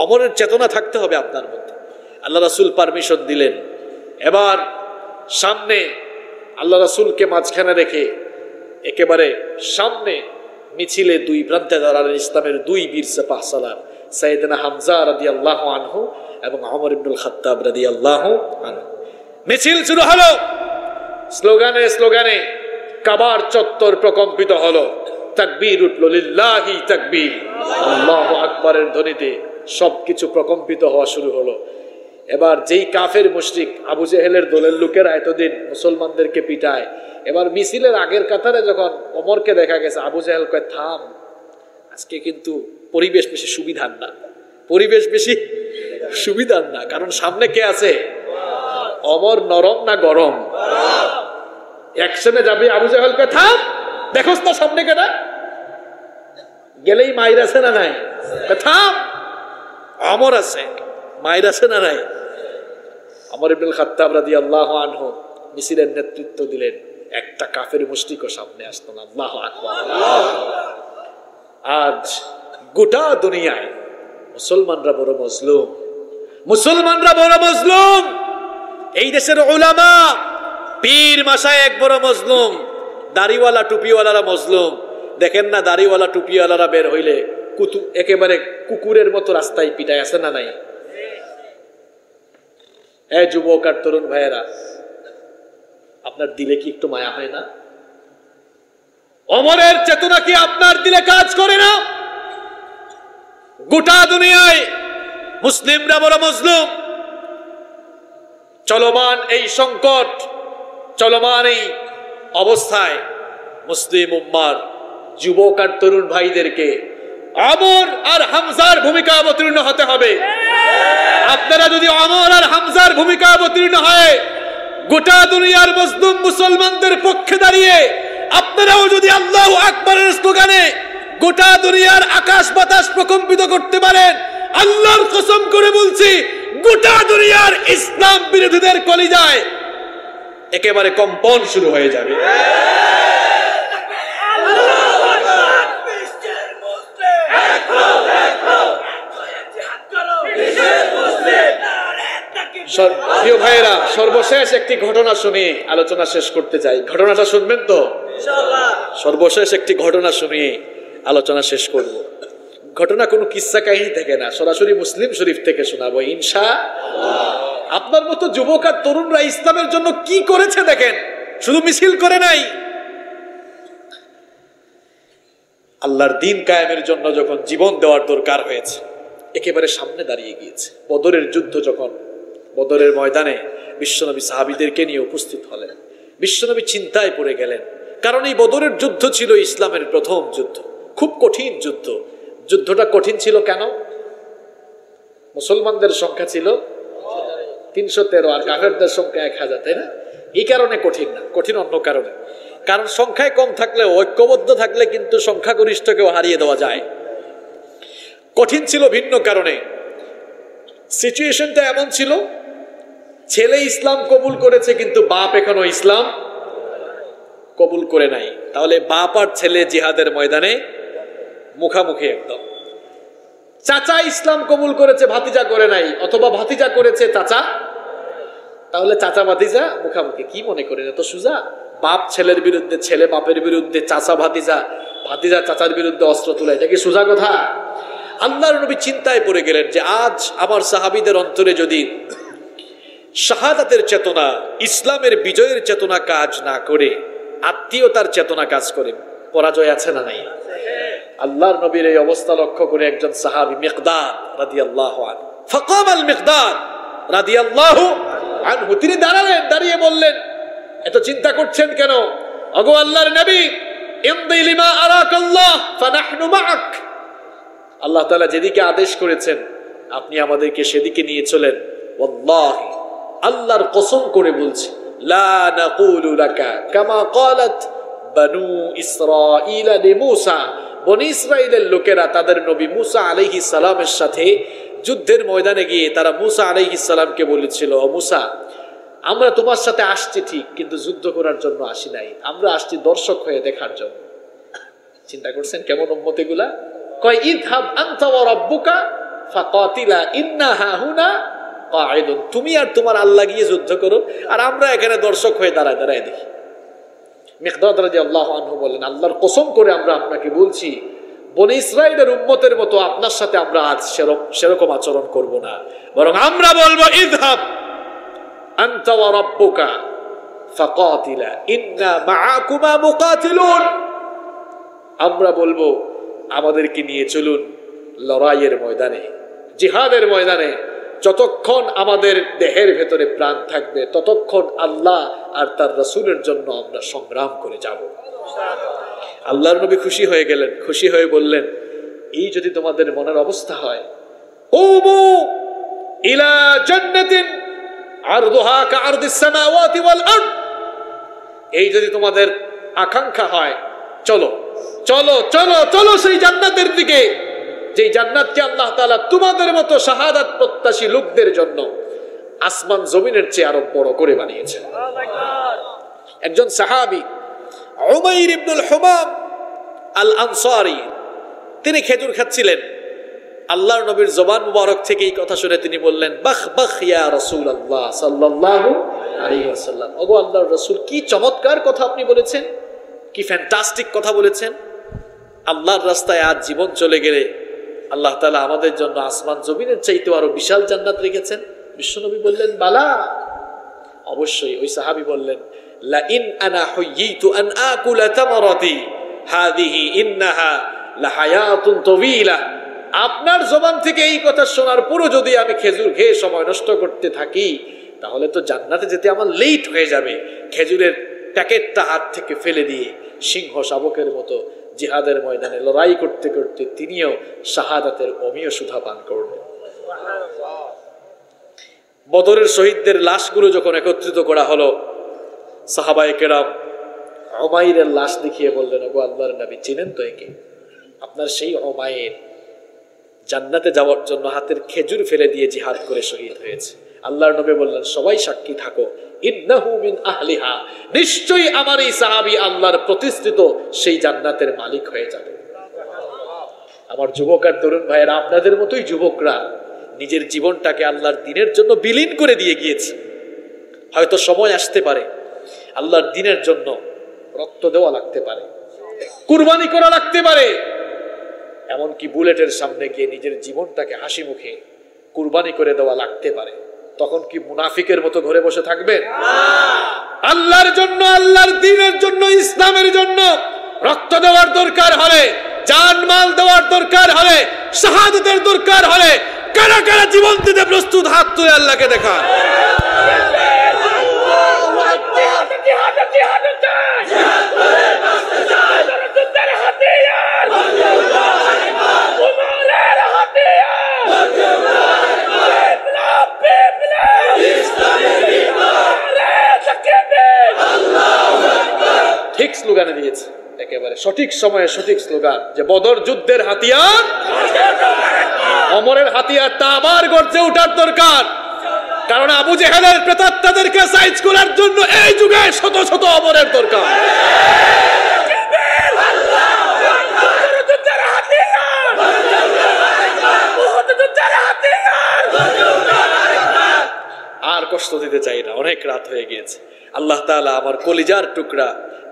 অমরের চেতনা থাকতে হবে আপনার মধ্যে। আল্লাহ রাসূল পারমিশন দিলেন। এবার সামনে আল্লাহ রাসূলকে মাঝখানে রেখে একেবারে সামনে মিছিলে দুই প্রান্তে দাঁড়ালেন ইসলামের দুই বীর সেপাহসালার, সাইয়েদনা হামজা রাদিয়াল্লাহু আনহু এবং ওমর ইবনুল খাত্তাব রাদিয়াল্লাহু আনহু। মিছিল শুরু হলো, স্লোগানে স্লোগানে কাবার চত্বর প্রকম্পিত হলো, তাকবীর উঠল, লিল্লাহি তাকবীর, আল্লাহু আকবারের ধ্বনিতে সবকিছু প্রকম্পিত হওয়া শুরু হলো। এবার যেই কাফের মুশরিক আবু জেহেলের দলের লোকেরা এতদিন মুসলমানদেরকে পিটায়, এবার মিছিলের আগের কাতারে যখন ওমরকে দেখা গেছে, আবু জেহেল কয় থাম, আজকে কিন্তু পরিবেশ বেশি সুবিধার না, পরিবেশ বেশি সুবিধার না, কারণ সামনে কে আছে? ওমর নরম না গরম? একসাথে যাবে। আবু জেহেল কয় থাম, দেখোস না সামনে কেটা, গেলেই মাইর আছে না নাই? থাম, ওমর আছে, মাইর আছে না নাই? ওমর ইবনুল খাত্তাব রাদিয়াল্লাহু আনহু মিছিলের নেতৃত্ব দিলেন। একটা কাফের মুশরিকও সামনে আসতো না। আল্লাহু আকবার। আজ গোটা দুনিয়ায় মুসলমানরা বড় মজলুম, মুসলমানরা বড় মজলুম। এই দেশের উলামা পীর মাশায়েখ বড় মজলুম, দাড়িওয়ালা টুপিওয়ালারা মজলুম। দেখেন না দাড়িওয়ালা টুপিওয়ালারা বের হইলে একেবারে কুকুরের মতো রাস্তায় পিটায়, আছে না নাই? যুবক আর তরুণ ভাইয়েরা, আপনার দিলে কি একটু মায়া হয় না? ওমরের চেতনা কি আপনার দিলে কাজ করে না? গোটা দুনিয়ায় মুসলিমরা বড় মজলুম। চলমান এই সংকট, চলমান এই অবস্থায় মুসলিম উম্মার যুবক আর তরুণ ভাইদেরকে ওমর আর হামজার ভূমিকা অবতীর্ণ হতে হবে। আপনারা যদি ওমর আর হামজার ভূমিকা অবতীর্ণ হয়, গোটা দুনিয়ার মজলুম মুসলমানদের পক্ষে দাঁড়িয়ে আপনারাও যদি আল্লাহু আকবারের স্লোগানে গোটা দুনিয়ার আকাশ বাতাস প্রকম্পিত করতে পারেন, আল্লাহর কসম করে বলছি, গোটা দুনিয়ার ইসলাম বিরোধীদের কলিজায় একেবারে কম্পন শুরু হয়ে যাবে। প্রিয় ভাইয়েরা, সর্বশেষ একটি ঘটনা শুনে আলোচনা শেষ করতে চাই। ঘটনাটা শুনবেন তো? সর্বশেষ একটি ঘটনা শুনিয়ে আলোচনা শেষ করব। ঘটনা কোনো কিস্সা কাহিনী থেকে না, সরাসরি মুসলিম শরীফ থেকে শোনাবো ইনশাআল্লাহ। আপনার মতো যুবক আর তরুণরা ইসলামের জন্য কি করেছে দেখেন, শুধু মিছিল করে নাই, আল্লাহর দ্বীন কায়েমের জন্য যখন জীবন দেওয়ার দরকার হয়েছে একেবারে সামনে দাঁড়িয়ে গিয়েছে। বদরের যুদ্ধ যখন, বদরের ময়দানে বিশ্বনবী সাহাবীদেরকে নিয়ে উপস্থিত হলেন। বিশ্বনবী চিন্তায় পড়ে গেলেন, কারণ এই বদরের যুদ্ধ ছিল ইসলামের প্রথম যুদ্ধ, খুব কঠিন যুদ্ধ। যুদ্ধটা কঠিন ছিল কেন? মুসলমানদের সংখ্যা ছিল 313 আর কাফেরদের সংখ্যা 1000, তাই না? এই কারণে কঠিন না, কঠিন অন্য কারণে। কারণ সংখ্যায় কম থাকলে, ঐক্যবদ্ধ থাকলে কিন্তু সংখ্যাগরিষ্ঠকেও হারিয়ে দেওয়া যায়। কঠিন ছিল ভিন্ন কারণে। সিচুয়েশনটা এমন ছিল, ছেলে ইসলাম কবুল করেছে কিন্তু বাপ এখনো ইসলাম কবুল করে নাই। তাহলে বাপ আর ছেলে জিহাদের ময়দানে মুখামুখি একদম। চাচা ইসলাম কবুল করেছে, ভাতিজা করে নাই, অথবা ভাতিজা করেছে চাচা, তাহলে চাচা ভাতিজা মুখামুখি। কি মনে করেন এত সুজা? বাপ ছেলের বিরুদ্ধে, ছেলে বাপের বিরুদ্ধে, চাচা ভাতিজা, ভাতিজা চাচার বিরুদ্ধে অস্ত্র তোলা, এটা কি সোজা কথা? আল্লাহর নবী চিন্তায় পড়ে গেলেন যে আজ আমার সাহাবীদের অন্তরে যদি শাহাদাতের চেতনা, ইসলামের বিজয়ের চেতনা কাজ না করে আত্মীয়তার চেতনা কাজ করে, পরাজয় আছে না নাই? আল্লাহর নবীর এই অবস্থা লক্ষ্য করে একজন সাহাবী মিকদাদ রাদিয়াল্লাহু আনহু, ফাকাম আল মিকদাদ রাদিয়াল্লাহু আনহু, তিনি দাঁড়ালেন, দাঁড়িয়ে বললেন, এত চিন্তা করছেন কেন? ওগো আল্লাহর নবী, ইমদি লিমা আরাকাল্লাহ ফানাহনু মাআক। আল্লাহ তাআলা যেদিকে আদেশ করেছেন আপনি আমাদেরকে সেদিকে নিয়ে চলেন। ওয়াল্লাহি, আল্লাহর কসম করে বলছি, লা নাকুলু লাকা কামা ক্বালাত বানু ইসরাঈল লিমূসা। বনি ইসরাঈলের লোকেরা তাদের নবী মূসা আলাইহিস সালামের সাথে যুদ্ধের ময়দানে গিয়ে তারা মূসা আলাইহিস সালামকে বলেছিল, ও মূসা, আমরা তোমার সাথে আসছি ঠিক, কিন্তু যুদ্ধ করার জন্য আসি নাই, আমরা আসছি দর্শক হয়ে দেখার জন্য। চিন্তা করছেন কেমন উম্মত এগুলা? কয় ইযহাব আনতা ওয়া রাব্বুকা ফাকাতিলা ইন্না হাহুনা কাঈদুন, তুমি আর তোমার আল্লাহ গিয়ে যুদ্ধ করো, আর আমরা এখানে দর্শক হয়ে দাঁড়ায় দাঁড়ায় দেখি। মিকদাদ রাদিয়াল্লাহু আনহু বলেন, আল্লাহর কসম করে আমরা আপনাকে বলছি, বনি ইসরাইলের উম্মতের মতো আপনার সাথে আমরা আজ সেরকম আচরণ করব না, বরং আমরা বলবো ইযহাব আনতা ওয়া রাব্বুকা ফাকাতিলা ইন্না মাআকুমা মুকাতিলুন। আমরা বলবো আমাদেরকে নিয়ে চলুন লড়াইয়ের ময়দানে, জিহাদের ময়দানে। যতক্ষণ আমাদের দেহের ভেতরে প্রাণ থাকবে ততক্ষণ আল্লাহ আর তার রাসূলের জন্য আমরা সংগ্রাম করে যাব। আল্লাহর নবী খুশি হয়ে গেলেন, খুশি হয়ে বললেন, এই যদি তোমাদের মনের অবস্থা হয়, কুমু ইলা জান্নাতিন আরদুহা কাআরদিস সামাওয়াতি ওয়াল আরদ, এই যদি তোমাদের আকাঙ্ক্ষা হয়, চলো চলো চলো চলো সেই জান্নাতের দিকে, যে জান্নাতকে আল্লাহ তাআলা তোমাদের মতো শাহাদাত প্রত্যাশী লোকদের জন্য আসমান জমিনের চেয়ে আরো বড় করে বানিয়েছেন। একজন সাহাবী উমাইর ইবনুল হুমাম আল আনসারী, তিনি খেজুর খাচ্ছিলেন। আল্লাহর নবীর জবান মুবারক থেকে এই কথা শুনে তিনি বললেন, বাখ বাখ ইয়া রাসূলুল্লাহ সাল্লাল্লাহু আলাইহি ওয়াসাল্লাম, ওগো আল্লাহর রাসূল, কি চমৎকার কথা আপনি বলেছেন, কি ফ্যান্টাস্টিক কথা বলেছেন। আল্লাহর রাস্তায় আজ জীবন চলে গেলে আল্লাহ তাআলা আমাদের জন্য আসমান জমিনের চাইতে আরো বিশাল জান্নাত রেখেছেন। বিশ্বনবী বললেন, বালা, অবশ্যই। ওই সাহাবী বললেন, লা ইন আনা হুয়িতু আন আকুলা তামারাতি হাদিহি ইন্নাহা লাহায়াতুন তাওয়িলা, আপনার জবান থেকে এই কথা শোনার পরও যদি আমি খেজুর খেয়ে সময় নষ্ট করতে থাকি, তাহলে তো জান্নাতে যেতে আমার লেট হয়ে যাবে। খেজুরের প্যাকেটটা হাত থেকে ফেলে দিয়ে সিংহ শাবকের মতো জিহাদের ময়দানে লড়াই করতে করতে তিনিও শাহাদাতের অমীয় সুধা পান করলেন। বদরের শহীদদের লাশগুলো যখন একত্রিত করা হলো, সাহাবায়ে কেরাম উমাইরের লাশ দেখিয়ে বললেন, ওগো আল্লাহর নবী, চিনেন তো একে? আপনার সেই উমাইর জান্নাতে যাওয়ার জন্য হাতের খেজুর ফেলে দিয়ে জিহাদ করে শহীদ হয়েছে। আল্লাহর নবী বললেন, সবাই সাক্ষী থাকো, ইন্নাহু মিন আহলিহা, নিশ্চয়ই আমার এই সাহাবী আল্লাহর প্রতিষ্ঠিত সেই জান্নাতের মালিক হয়ে যাবে। আমার যুবক আর তরুণ ভাইয়েরা, আপনাদের মতোই যুবকরা নিজের জীবনটাকে আল্লাহর দ্বীনের জন্য বিলীন করে দিয়ে গিয়েছে। হয়তো সময় আসতে পারে আল্লাহর দ্বীনের জন্য রক্ত দেওয়া লাগতে পারে, কুরবানি করা লাগতে পারে, এমনকি বুলেটের সামনে গিয়ে নিজের জীবনটাকে হাসি মুখে কুরবানি করে দেওয়া লাগতে পারে। তখন কি মুনাফিকের মতো ঘরে বসে থাকবেন? আল্লাহর জন্য, আল্লাহর দ্বীনের জন্য, ইসলামের জন্য রক্ত দেওয়ার দরকার হলে, জান মাল দেওয়ার দরকার হলে, শাহাদাতের দরকার হলে কারা কারা জীবন দিতে প্রস্তুত? হাত তুলে আল্লাহকে দেখা। ঠিক স্লোগানে দিয়েছে, একেবারে সঠিক সময়ে সঠিক স্লোগান, যে বদর যুদ্ধের হাতিয়ার, ওমরের হাতিয়ারটা আবার গর্জে ওঠার দরকার। কারণ আবু জেহেলের প্রেতাত্মাদেরকে সাইজ করার জন্য এই যুগে শত শত ওমরের দরকার। আর কষ্ট দিতে চাই না, অনেক রাত হয়ে গিয়েছে। আল্লাহ তাআলা আমার কলিজার টুকরা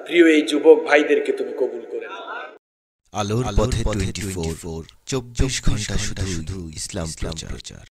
প্রিয় এই যুবক ভাইদেরকে তুমি কবুল করে নাও। আলোর পথে 24 24 ঘন্টা শুধু ইসলাম প্রচার।